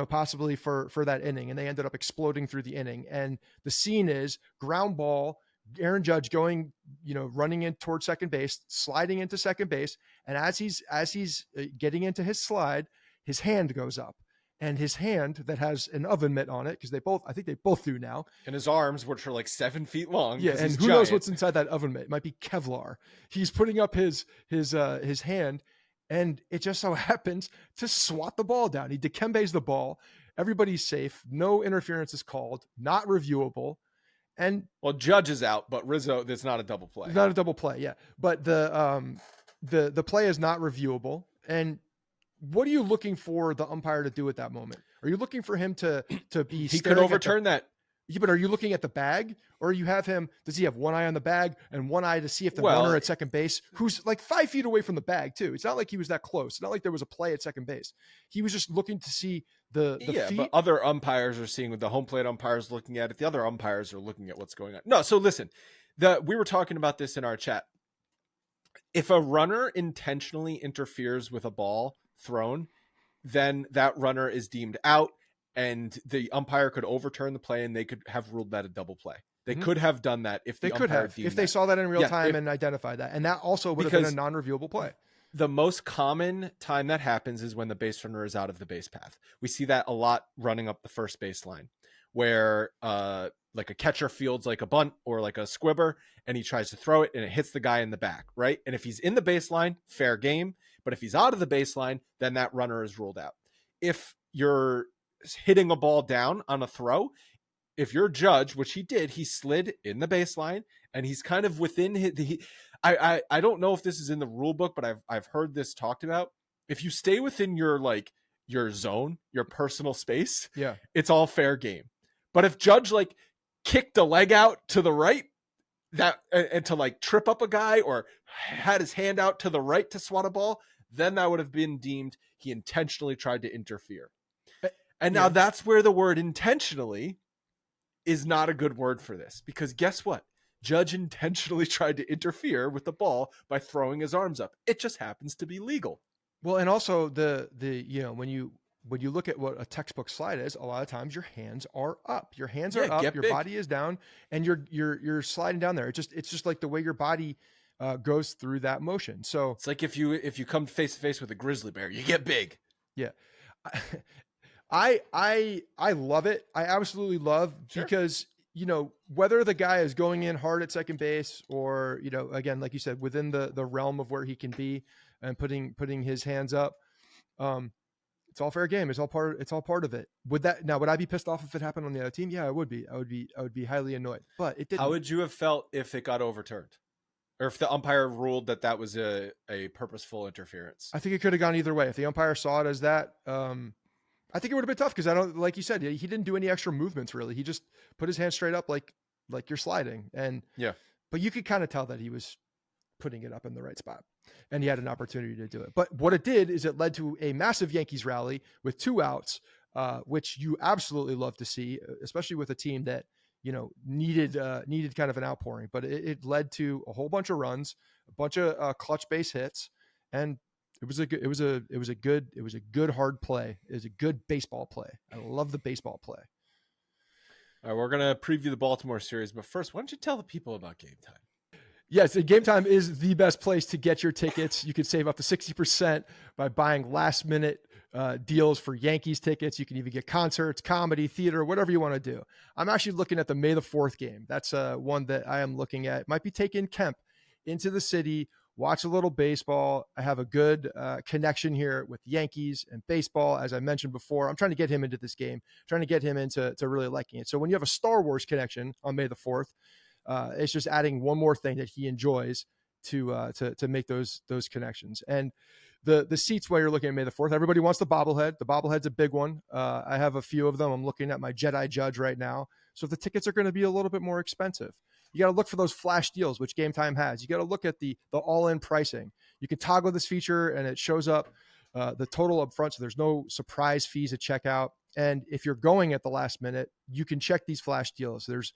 possibly for that inning, and they ended up exploding through the inning. And the scene is ground ball, Aaron Judge going, running in towards second base, sliding into second base. And as he's getting into his slide, his hand goes up, and his hand that has an oven mitt on it, because I think they both do now. And his arms, which are like 7 feet long. Yeah. And who knows what's inside that oven mitt? It might be Kevlar. He's putting up his hand, and it just so happens to swat the ball down. He Dikembe's the ball. Everybody's safe. No interference is called. Not reviewable. And Judge is out, but Rizzo, that's not a double play. Not a double play, yeah. But the play is not reviewable. And what are you looking for the umpire to do at that moment? Are you looking for him to be? He could overturn that. Yeah, but are you looking at the bag, or does he have one eye on the bag and one eye to see if the runner at second base, who's like 5 feet away from the bag too? It's not like he was that close. It's not like there was a play at second base. He was just looking to see the feet. But other umpires are seeing, with the home plate umpires looking at it. The other umpires are looking at what's going on. No, so listen, we were talking about this in our chat. If a runner intentionally interferes with a ball thrown, then that runner is deemed out, and the umpire could overturn the play, and they could have ruled that a double play. They could have done that if they saw that in real time and identified that. And that also would have been a non-reviewable play. The most common time that happens is when the base runner is out of the base path. We see that a lot running up the first baseline, where like a catcher fields like a bunt or like a squibber, and he tries to throw it and it hits the guy in the back, right? And if he's in the baseline, fair game. But if he's out of the baseline, then that runner is ruled out. If you're hitting a ball down on a throw, if you're Judge, which he did, he slid in the baseline, and he's kind of within I don't know if this is in the rule book, but I've heard this talked about. If you stay within your zone, your personal space, yeah, it's all fair game. But if Judge kicked a leg out to the right, and to trip up a guy, or had his hand out to the right to swat a ball, then that would have been deemed he intentionally tried to interfere. And now that's where the word intentionally is not a good word for this, because guess what? Judge intentionally tried to interfere with the ball by throwing his arms up. It just happens to be legal. Well, and also the when you look at what a textbook slide is, a lot of times your hands are up. Your hands are up, your big. body is down, and you're sliding down there. It's just like the way your body goes through that motion. So it's like if you come face to face with a grizzly bear, you get big. Yeah. I love it. I absolutely love because, whether the guy is going in hard at second base or, again, like you said, within the realm of where he can be and putting his hands up, it's all fair game. It's all part of it. Would I be pissed off if it happened on the other team? Yeah, I would be. I would be highly annoyed, but it didn't. How would you have felt if it got overturned? Or if the umpire ruled that was a purposeful interference? I think it could have gone either way. If the umpire saw it as that, I think it would have been tough because like you said, he didn't do any extra movements really. He just put his hand straight up like you're sliding. But you could kind of tell that he was putting it up in the right spot and he had an opportunity to do it. But what it did is it led to a massive Yankees rally with 2 outs, which you absolutely love to see, especially with a team that, needed kind of an outpouring, but it led to a whole bunch of runs, a bunch of clutch base hits, and it was a good hard play. It was a good baseball play. I love the baseball play. All right, we're gonna preview the Baltimore series, but first, why don't you tell the people about Game Time? Yes, Game Time is the best place to get your tickets. You can save up to 60% by buying last minute deals for Yankees tickets. You can even get concerts, comedy, theater, whatever you want to do. I'm actually looking at the May the 4th game. That's one that I am looking at. Might be taking Kemp into the city, watch a little baseball. I have a good connection here with Yankees and baseball. As I mentioned before, I'm trying to get him into this game, trying to get him into really liking it. So when you have a Star Wars connection on May the 4th, it's just adding one more thing that he enjoys to make those connections. And the seats while you're looking at May the 4th, everybody wants the bobblehead. The bobblehead's a big one. I have a few of them. I'm looking at my Jedi Judge right now. So the tickets are going to be a little bit more expensive. You got to look for those flash deals, which Game Time has. You got to look at the all-in pricing. You can toggle this feature and it shows up the total up front. So there's no surprise fees at checkout. And if you're going at the last minute, you can check these flash deals. There's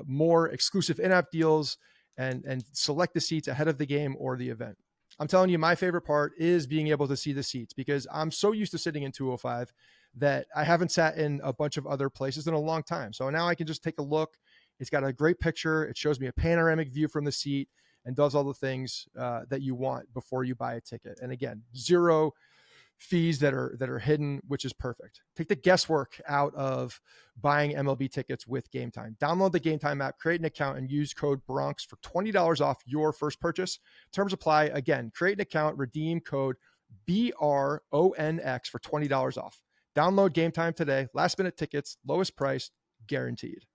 more exclusive in-app deals and select the seats ahead of the game or the event. I'm telling you, my favorite part is being able to see the seats because I'm so used to sitting in 205 that I haven't sat in a bunch of other places in a long time. So now I can just take a look. It's got a great picture. It shows me a panoramic view from the seat and does all the things that you want before you buy a ticket. And again, 0 fees that are hidden, which is perfect. Take the guesswork out of buying MLB tickets with Game Time. Download the Game Time app, create an account, and use code Bronx for $20 off your first purchase. Terms apply. Again, create an account, redeem code BRONX for $20 off. Download Game Time today. Last minute tickets, lowest price, guaranteed.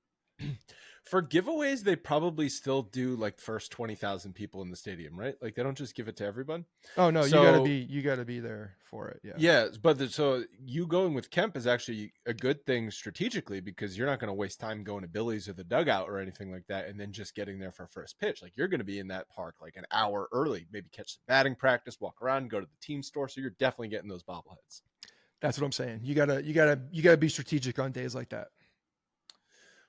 For giveaways, they probably still do like first 20,000 people in the stadium, right? Like they don't just give it to everyone. Oh no, so, you gotta be there for it. Yeah. Yeah, but so you going with Kemp is actually a good thing strategically because you're not going to waste time going to Billy's or the dugout or anything like that, and then just getting there for first pitch. Like you're going to be in that park like an hour early, maybe catch some batting practice, walk around, go to the team store. So you're definitely getting those bobbleheads. That's what I'm saying. You gotta be strategic on days like that.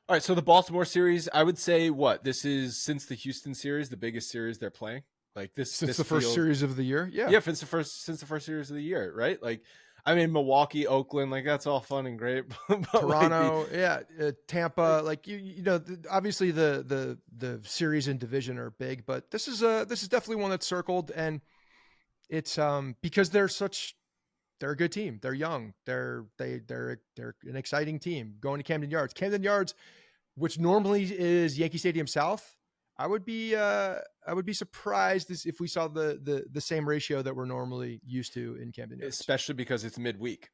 All right, so the Baltimore series, I would say this is since the Houston series, the biggest series they're playing. Like since the first series of the year, yeah, since the first series of the year, right? Like, I mean, Milwaukee, Oakland, like that's all fun and great. But Toronto, Tampa, like obviously the series and division are big, but this is definitely one that's circled, and it's because they're a good team. They're young. They're an exciting team going to Camden Yards. Camden Yards, which normally is Yankee Stadium South, I would be surprised if we saw the same ratio that we're normally used to in Camden Yards. Especially because it's midweek.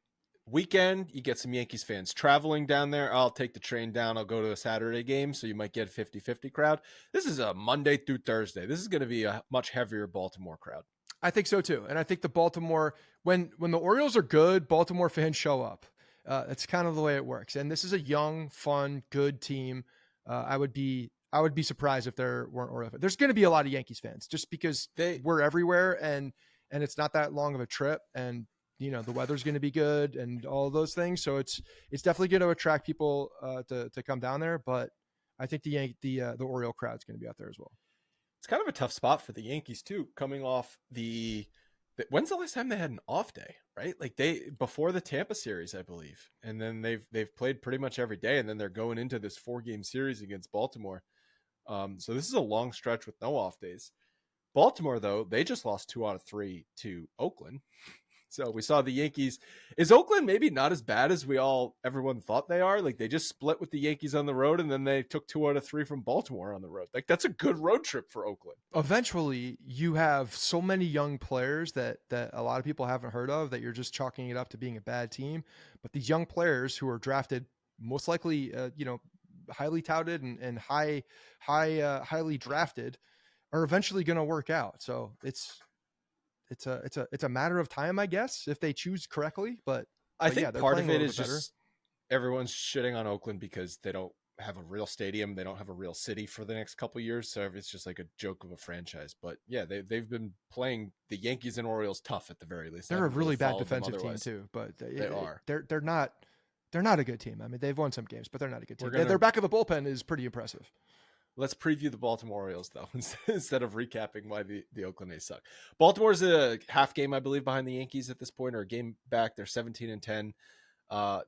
Weekend, you get some Yankees fans traveling down there. I'll take the train down. I'll go to a Saturday game, so you might get a 50-50 crowd. This is a Monday through Thursday. This is going to be a much heavier Baltimore crowd. I think so too. And I think the Baltimore, when the Orioles are good, Baltimore fans show up. It's kind of the way it works. And this is a young, fun, good team. I would be surprised if there weren't Orioles fans. There's going to be a lot of Yankees fans just because we're everywhere and it's not that long of a trip, and the weather's going to be good and all of those things. So it's definitely going to attract people to come down there. But I think the Oriole crowd's going to be out there as well. It's kind of a tough spot for the Yankees too, coming off when's the last time they had an off day, right? Like before the Tampa series, I believe. And then they've played pretty much every day, and then they're going into this 4-game series against Baltimore. So this is a long stretch with no off days. Baltimore, though, they just lost 2 out of 3 to Oakland. So we saw the Yankees. Is Oakland maybe not as bad as everyone thought they are? Like, they just split with the Yankees on the road, and then they took 2 out of 3 from Baltimore on the road. Like, that's a good road trip for Oakland. Eventually, you have so many young players that a lot of people haven't heard of that you're just chalking it up to being a bad team. But these young players who are drafted, most likely, highly touted and highly drafted, are eventually going to work out. So it's a matter of time, I guess, if they choose correctly. But I think part of it is just everyone's shitting on Oakland because they don't have a real stadium. They don't have a real city for the next couple of years. So it's just like a joke of a franchise. But yeah, they've been playing the Yankees and Orioles tough at the very least. They're a really bad defensive team too, but they're not a good team. I mean, they've won some games, but they're not a good team. Their back of the bullpen is pretty impressive. Let's preview the Baltimore Orioles, though, instead of recapping why the Oakland A's suck. Baltimore's a half game, I believe, behind the Yankees at this point, or a game back. They're 17-10.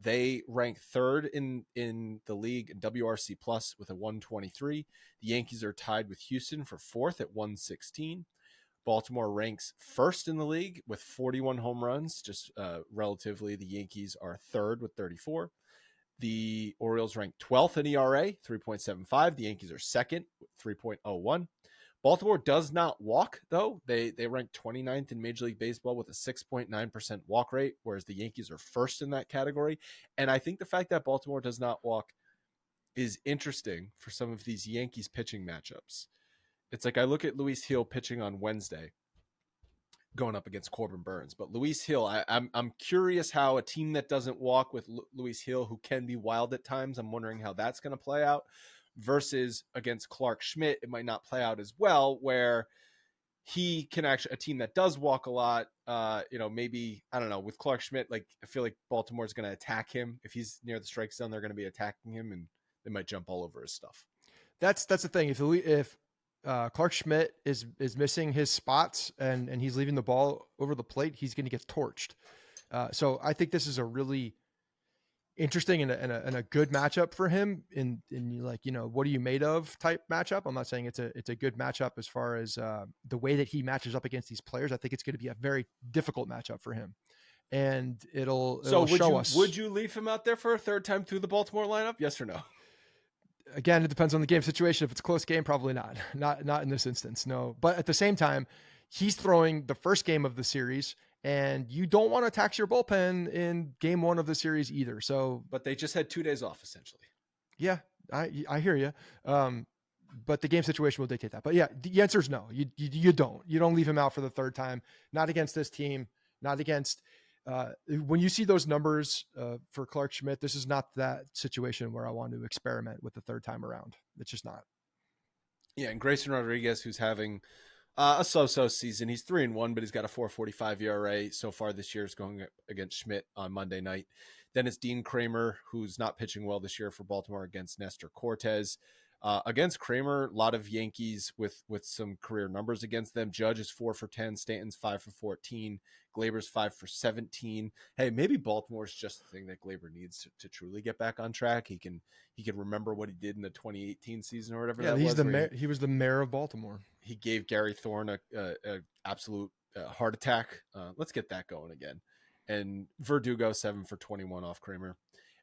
They rank third in the league in WRC plus with a 123. The Yankees are tied with Houston for fourth at 116. Baltimore ranks first in the league with 41 home runs. Just relatively, the Yankees are third with 34. The Orioles rank 12th in ERA, 3.75. The Yankees are second with 3.01. Baltimore does not walk, though. They rank 29th in Major League Baseball with a 6.9% walk rate, whereas the Yankees are first in that category. And I think the fact that Baltimore does not walk is interesting for some of these Yankees pitching matchups. It's like I look at Luis Hill pitching on Wednesday, going up against Corbin Burns. But Luis Hill, I'm curious how a team that doesn't walk with Luis Hill, who can be wild at times, I'm wondering how that's going to play out versus against Clark Schmidt. It might not play out as well, where he can actually, a team that does walk a lot, maybe, I don't know, with Clark Schmidt, like I feel like Baltimore's going to attack him. If he's near the strike zone, they're going to be attacking him and they might jump all over his stuff. That's the thing. If Clark Schmidt is missing his spots and he's leaving the ball over the plate, he's going to get torched. So I think this is a really interesting and a good matchup for him in like, what are you made of type matchup. I'm not saying it's a good matchup as far as the way that he matches up against these players. I think it's going to be a very difficult matchup for him, and it'll show us. Would you leave him out there for a third time through the Baltimore lineup? Yes or no? Again, it depends on the game situation. If it's a close game, probably not in this instance. No, but at the same time, he's throwing the first game of the series, and you don't want to tax your bullpen in game one of the series either. So, but they just had 2 days off essentially. Yeah, I hear you. But the game situation will dictate that. But yeah, the answer is no. You don't leave him out for the third time. Not against this team. Not against. When you see those numbers for Clark Schmidt, this is not that situation where I want to experiment with the third time around. It's just not. Yeah, and Grayson Rodriguez, who's having a so-so season. He's 3-1, but he's got a 4.45 ERA so far this year. Is going against Schmidt on Monday night. Then it's Dean Kramer, who's not pitching well this year for Baltimore against Nestor Cortez. Against Kramer, a lot of Yankees with some career numbers against them. Judge is 4 for 10, Stanton's 5 for 14, Glaber's 5 for 17. Hey, maybe Baltimore's just the thing that Glaber needs to truly get back on track. He can remember what he did in the 2018 season or whatever. Yeah, he was the mayor of Baltimore. He gave Gary Thorne a absolute heart attack. Let's get that going again. And Verdugo 7 for 21 off Kramer.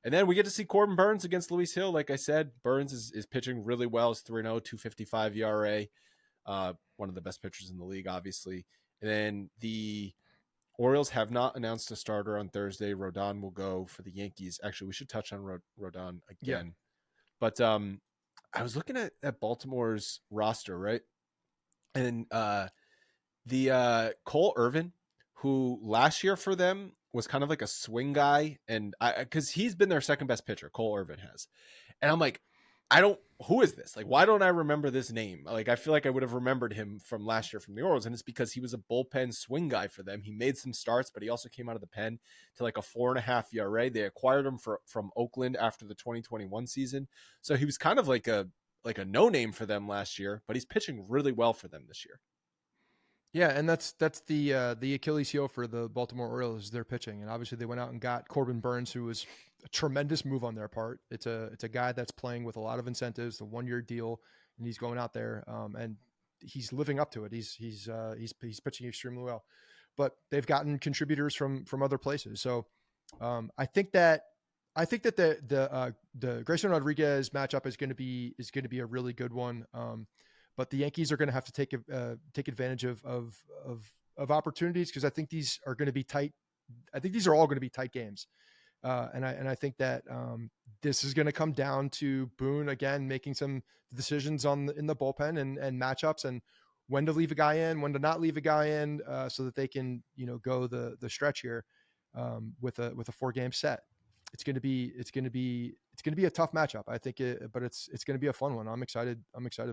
And then we get to see Corbin Burns against Luis Hill. Like I said, Burns is pitching really well. He's 3-0, 2.55 ERA. One of the best pitchers in the league, obviously. And then the Orioles have not announced a starter on Thursday. Rodon will go for the Yankees. Actually, we should touch on Rodon again. Yeah. But I was looking at Baltimore's roster, right? And the Cole Irvin, who last year for them was kind of like a swing guy, and because he's been their second best pitcher, Cole Irvin has. And I'm like, who is this? Like, why don't I remember this name? Like, I feel like I would have remembered him from last year from the Orioles, and it's because he was a bullpen swing guy for them. He made some starts, but he also came out of the pen to like a 4.5 ERA. They acquired him from Oakland after the 2021 season, so he was kind of like a no name for them last year, but he's pitching really well for them this year. Yeah, and that's the Achilles heel for the Baltimore Orioles is their pitching, and obviously they went out and got Corbin Burns, who was a tremendous move on their part. It's a guy that's playing with a lot of incentives, the 1-year deal, and he's going out there and he's living up to it. He's pitching extremely well, but they've gotten contributors from other places. So I think that the Grayson Rodriguez matchup is going to be a really good one. But the Yankees are going to have to take advantage of opportunities, because I think these are going to be tight. I think these are all going to be tight games, and I think that this is going to come down to Boone again making some decisions in the bullpen and matchups, and when to leave a guy in, when to not leave a guy in, so that they can go the stretch here with a 4-game set. It's going to be a tough matchup, I think, but it's going to be a fun one. I'm excited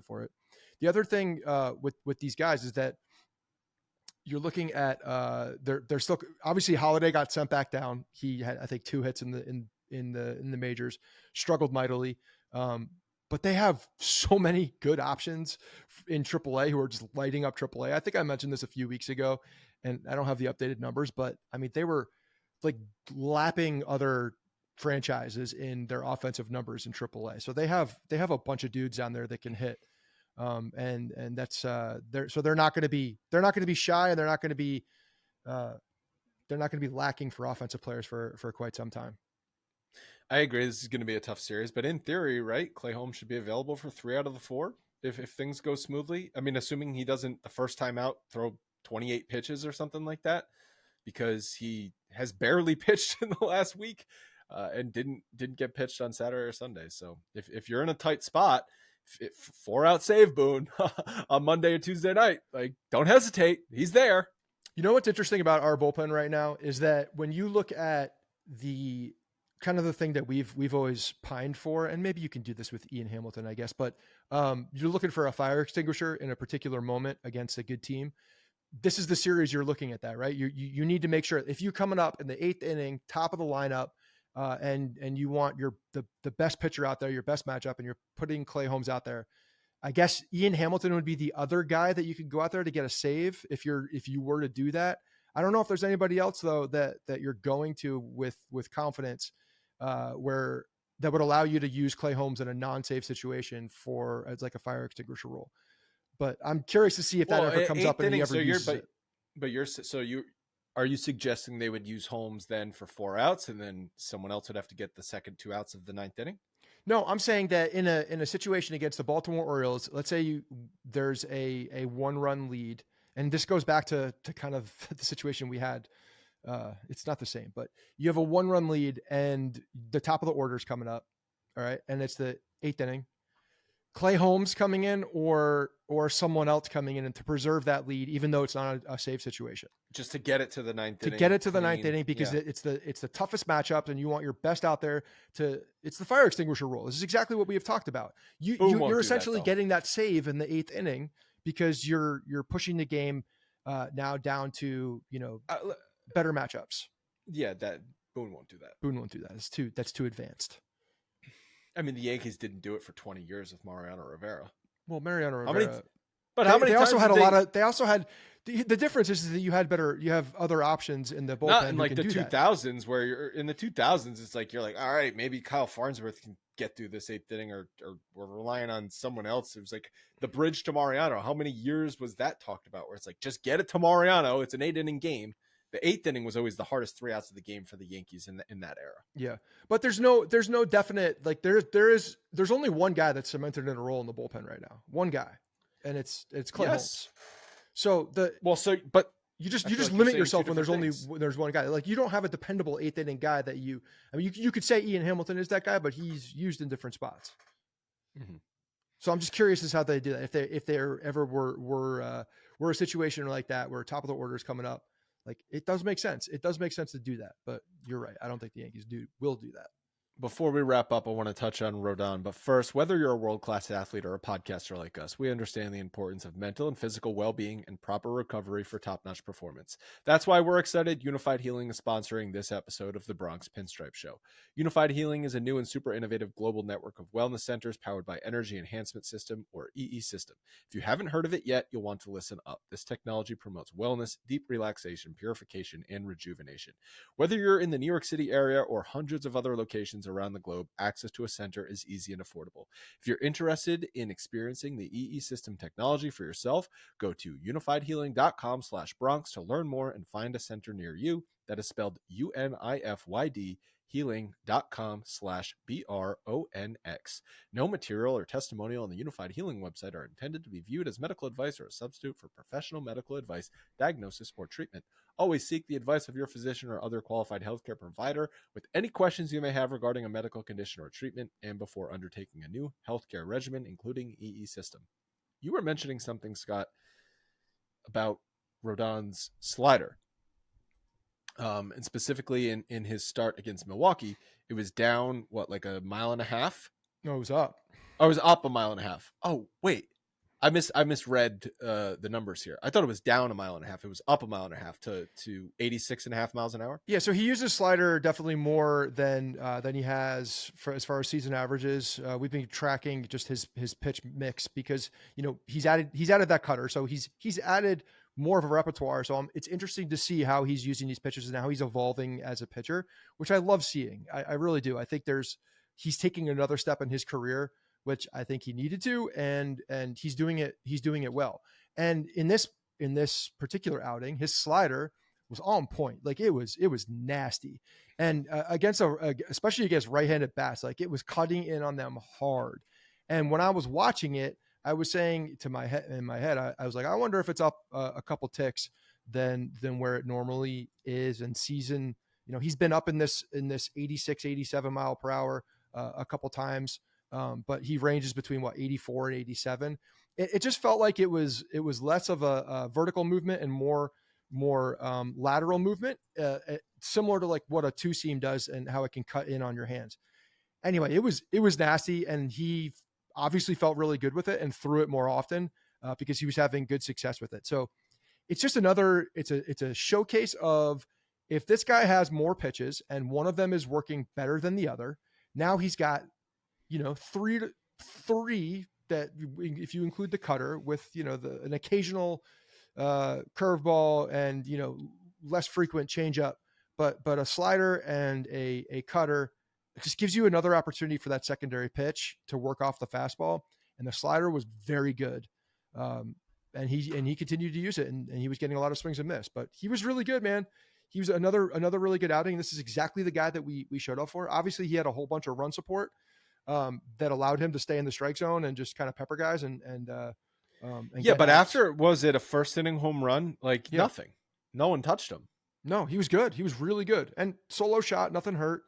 for it. The other thing with these guys is that you're looking at they're still, obviously Holiday got sent back down. He had, I think, 2 hits in the majors, struggled mightily. But they have so many good options in AAA who are just lighting up AAA. I think I mentioned this a few weeks ago, and I don't have the updated numbers, but I mean, they were like lapping other franchises in their offensive numbers in AAA. So they have a bunch of dudes down there that can hit. And that's they're not going to be shy, and they're not going to be lacking for offensive players for quite some time. I agree. This is going to be a tough series, but in theory, right, Clay Holmes should be available for 3 out of the 4 if things go smoothly. I mean, assuming he doesn't the first time out throw 28 pitches or something like that, because he has barely pitched in the last week and didn't get pitched on Saturday or Sunday. So if you're in a tight spot, 4-out save Boone on Monday or Tuesday night, like, don't hesitate. He's there. You know what's interesting about our bullpen right now is that when you look at the kind of the thing that we've always pined for, and maybe you can do this with Ian Hamilton, I guess, but you're looking for a fire extinguisher in a particular moment against a good team. This is the series you're looking at that, right? You need to make sure if you're coming up in the 8th inning, top of the lineup, and you want the best pitcher out there, your best matchup, and you're putting Clay Holmes out there. I guess Ian Hamilton would be the other guy that you could go out there to get a save if you were to do that. I don't know if there's anybody else though that you're going to with confidence where that would allow you to use Clay Holmes in a non-save situation as like a fire extinguisher role. But I'm curious to see if that ever comes up and he ever uses it. Are you suggesting they would use Holmes then for 4 outs, and then someone else would have to get the second 2 outs of the 9th inning? No, I'm saying that in a situation against the Baltimore Orioles, let's say there's a 1-run lead, and this goes back to kind of the situation we had. It's not the same, but you have a 1-run lead and the top of the order is coming up. All right. And it's the 8th inning. Clay Holmes coming in or someone else coming in and to preserve that lead, even though it's not a save situation. Just to get it to the 9th inning. To get it to the 9th inning, because it's the toughest matchup, and you want your best out there it's the fire extinguisher role. This is exactly what we have talked about. You're essentially getting that save in the 8th inning because you're pushing the game now down to, better matchups. Yeah, that Boone won't do that. Boone won't do that. That's too advanced. I mean, the Yankees didn't do it for 20 years with Mariano Rivera. Well, Mariano Rivera. They also had the difference is that you have other options in the bullpen. Not in like the 2000s where you're in the 2000s. It's like, you're like, all right, maybe Kyle Farnsworth can get through this 8th inning, or we're relying on someone else. It was like the bridge to Mariano. How many years was that talked about where it's like, just get it to Mariano. It's an 8-inning game. The 8th inning was always the hardest 3 outs of the game for the Yankees in that era. Yeah. But there's no definite, like there's only one guy that's cemented in a role in the bullpen right now. One guy. And it's Clay Holmes. So but you just limit yourself when there's one guy. Like, you don't have a dependable 8th inning guy that you could say Ian Hamilton is that guy, but he's used in different spots. Mm-hmm. So I'm just curious as how they do that. If there ever were a situation like that where top of the order is coming up. Like, it does make sense. It does make sense to do that, but you're right. I don't think the Yankees will do that. Before we wrap up, I want to touch on Rodon. But first, whether you're a world-class athlete or a podcaster like us, we understand the importance of mental and physical well-being and proper recovery for top-notch performance. That's why we're excited Unified Healing is sponsoring this episode of the Bronx Pinstripe Show. Unified Healing is a new and super innovative global network of wellness centers powered by Energy Enhancement System, or EE System. If you haven't heard of it yet, you'll want to listen up. This technology promotes wellness, deep relaxation, purification, and rejuvenation. Whether you're in the New York City area or hundreds of other locations around the globe, access to a center is easy and affordable. If you're interested in experiencing the EE System technology for yourself, go to unifiedhealing.com/Bronx to learn more and find a center near you. That is spelled UNIFYD healing.com/BRONX. No material or testimonial on the Unified Healing website are intended to be viewed as medical advice or a substitute for professional medical advice, diagnosis, or treatment. Always seek the advice of your physician or other qualified healthcare provider with any questions you may have regarding a medical condition or treatment and before undertaking a new healthcare regimen, including EE System. You were mentioning something, Scott, about Rodon's slider. And specifically in his start against Milwaukee, it was down, like a mile and a half? No, it was up. Oh, it was up a mile and a half. Oh, wait. I misread the numbers here. I thought it was down a mile and a half. It was up a mile and a half to 86.5 miles an hour. Yeah, so he uses slider definitely more than he has as far as season averages. We've been tracking just his pitch mix because he's added that cutter, so he's added more of a repertoire. So it's interesting to see how he's using these pitches and how he's evolving as a pitcher, which I love seeing. I really do. I think he's taking another step in his career, which I think he needed to, and he's doing it well. And in this particular outing, his slider was on point. Like it was nasty. And especially against right-handed bats, like it was cutting in on them hard. And when I was watching it, I was saying in my head, I was like, I wonder if it's up a couple ticks than where it normally is in season. He's been up in this 86, 87 mile per hour a couple times. But he ranges between 84 and 87. It just felt like it was less of a vertical movement and more lateral movement, similar to like what a two seam does and how it can cut in on your hands. Anyway, it was nasty, and he obviously felt really good with it and threw it more often because he was having good success with it. So it's just it's a showcase of, if this guy has more pitches and one of them is working better than the other, now he's got three that, if you include the cutter with an occasional curveball and less frequent changeup, but a slider and a cutter, it just gives you another opportunity for that secondary pitch to work off the fastball. And the slider was very good, and he continued to use it, and he was getting a lot of swings and miss. But he was really good, man. He was another really good outing. This is exactly the guy that we showed up for. Obviously, he had a whole bunch of run support that allowed him to stay in the strike zone and just kind of pepper guys and yeah. But after, was it a first inning home run? Nothing. No one touched him. No, he was good. He was really good. And solo shot, nothing hurt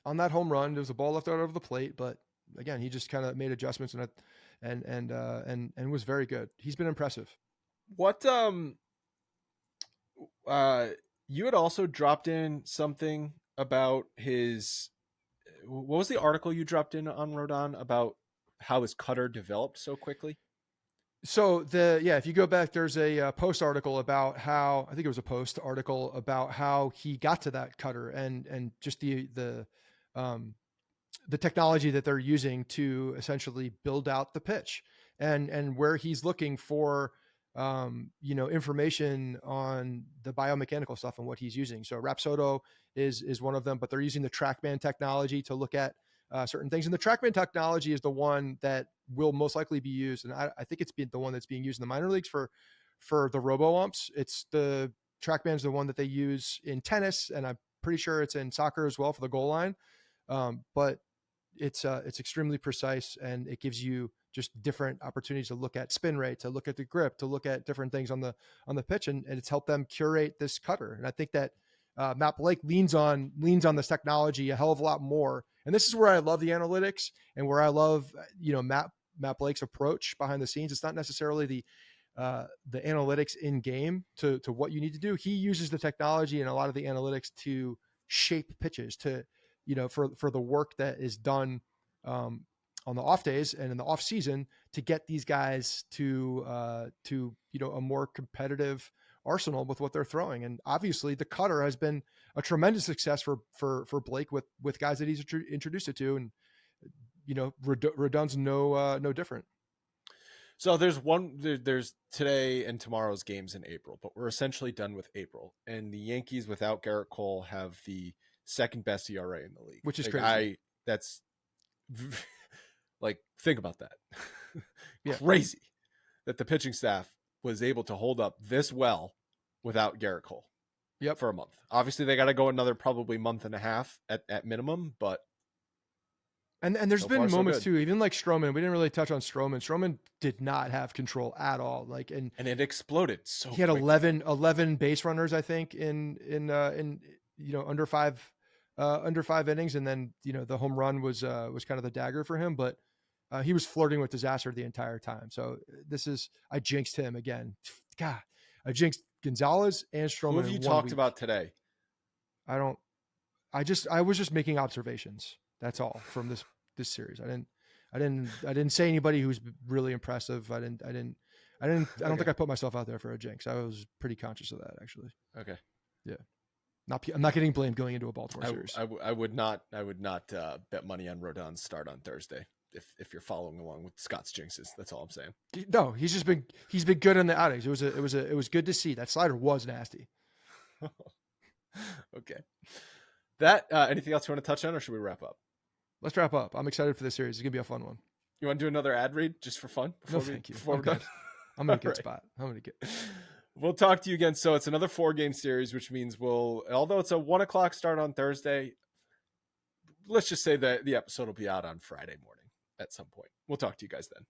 on that home run. There was a ball left out over the plate, but again, he just kind of made adjustments and was very good. He's been impressive. What you had also dropped in something about his. What was the article you dropped in on Rodon about how his cutter developed so quickly? So if you go back, there's a post article about how, I think it was a post article about how he got to that cutter and just the technology that they're using to essentially build out the pitch and where he's looking for, information on the biomechanical stuff and what he's using. So Rapsodo is one of them, but they're using the TrackMan technology to look at certain things. And the TrackMan technology is the one that will most likely be used. And I think it's the one that's being used in the minor leagues for the robo-umps. It's the TrackMan is the one that they use in tennis, and I'm pretty sure it's in soccer as well for the goal line. But it's extremely precise, and it gives you just different opportunities to look at spin rate, to look at the grip, to look at different things on the pitch. And it's helped them curate this cutter. And I think that Matt Blake leans on this technology a hell of a lot more. And this is where I love the analytics and where I love, Matt Blake's approach behind the scenes. It's not necessarily the analytics in game to what you need to do. He uses the technology and a lot of the analytics to shape pitches, to for the work that is done on the off days and in the off season to get these guys to a more competitive arsenal with what they're throwing. And obviously the cutter has been a tremendous success for Blake with guys that he's introduced it to. And, Rodon's no different. So there's today and tomorrow's games in April, but we're essentially done with April. And the Yankees without Garrett Cole have the second best ERA in the league, which is crazy. Think about that. Yeah. Crazy that the pitching staff was able to hold up this well without Garrett Cole. Yep. For a month. Obviously they got to go another probably month and a half at minimum, but and there's been moments too, even like Stroman. We didn't really touch on Stroman. Stroman did not have control at all. And it exploded so he had quickly. 11 base runners, I think, in under five innings, and then the home run was kind of the dagger for him, but he was flirting with disaster the entire time. So I jinxed him again. God, I jinxed Gonzalez and Stroman. Who have you talked about today? I was just making observations. That's all from this series. I didn't say anybody who's really impressive. I don't think I put myself out there for a jinx. I was pretty conscious of that, actually. Okay. Yeah. I'm not getting blamed going into a Baltimore series. I would not bet money on Rodon's start on Thursday if you're following along with Scott's jinxes. That's all I'm saying. No, he's been good in the outings. It was good to see. That slider was nasty. Okay. That anything else you want to touch on, or should we wrap up? Let's wrap up. I'm excited for this series. It's gonna be a fun one. You want to do another ad read just for fun? Thank you. I'm good. I'm in a good spot. We'll talk to you again. So it's another 4-game series, which means although it's a 1:00 start on Thursday, let's just say that the episode will be out on Friday morning at some point. We'll talk to you guys then.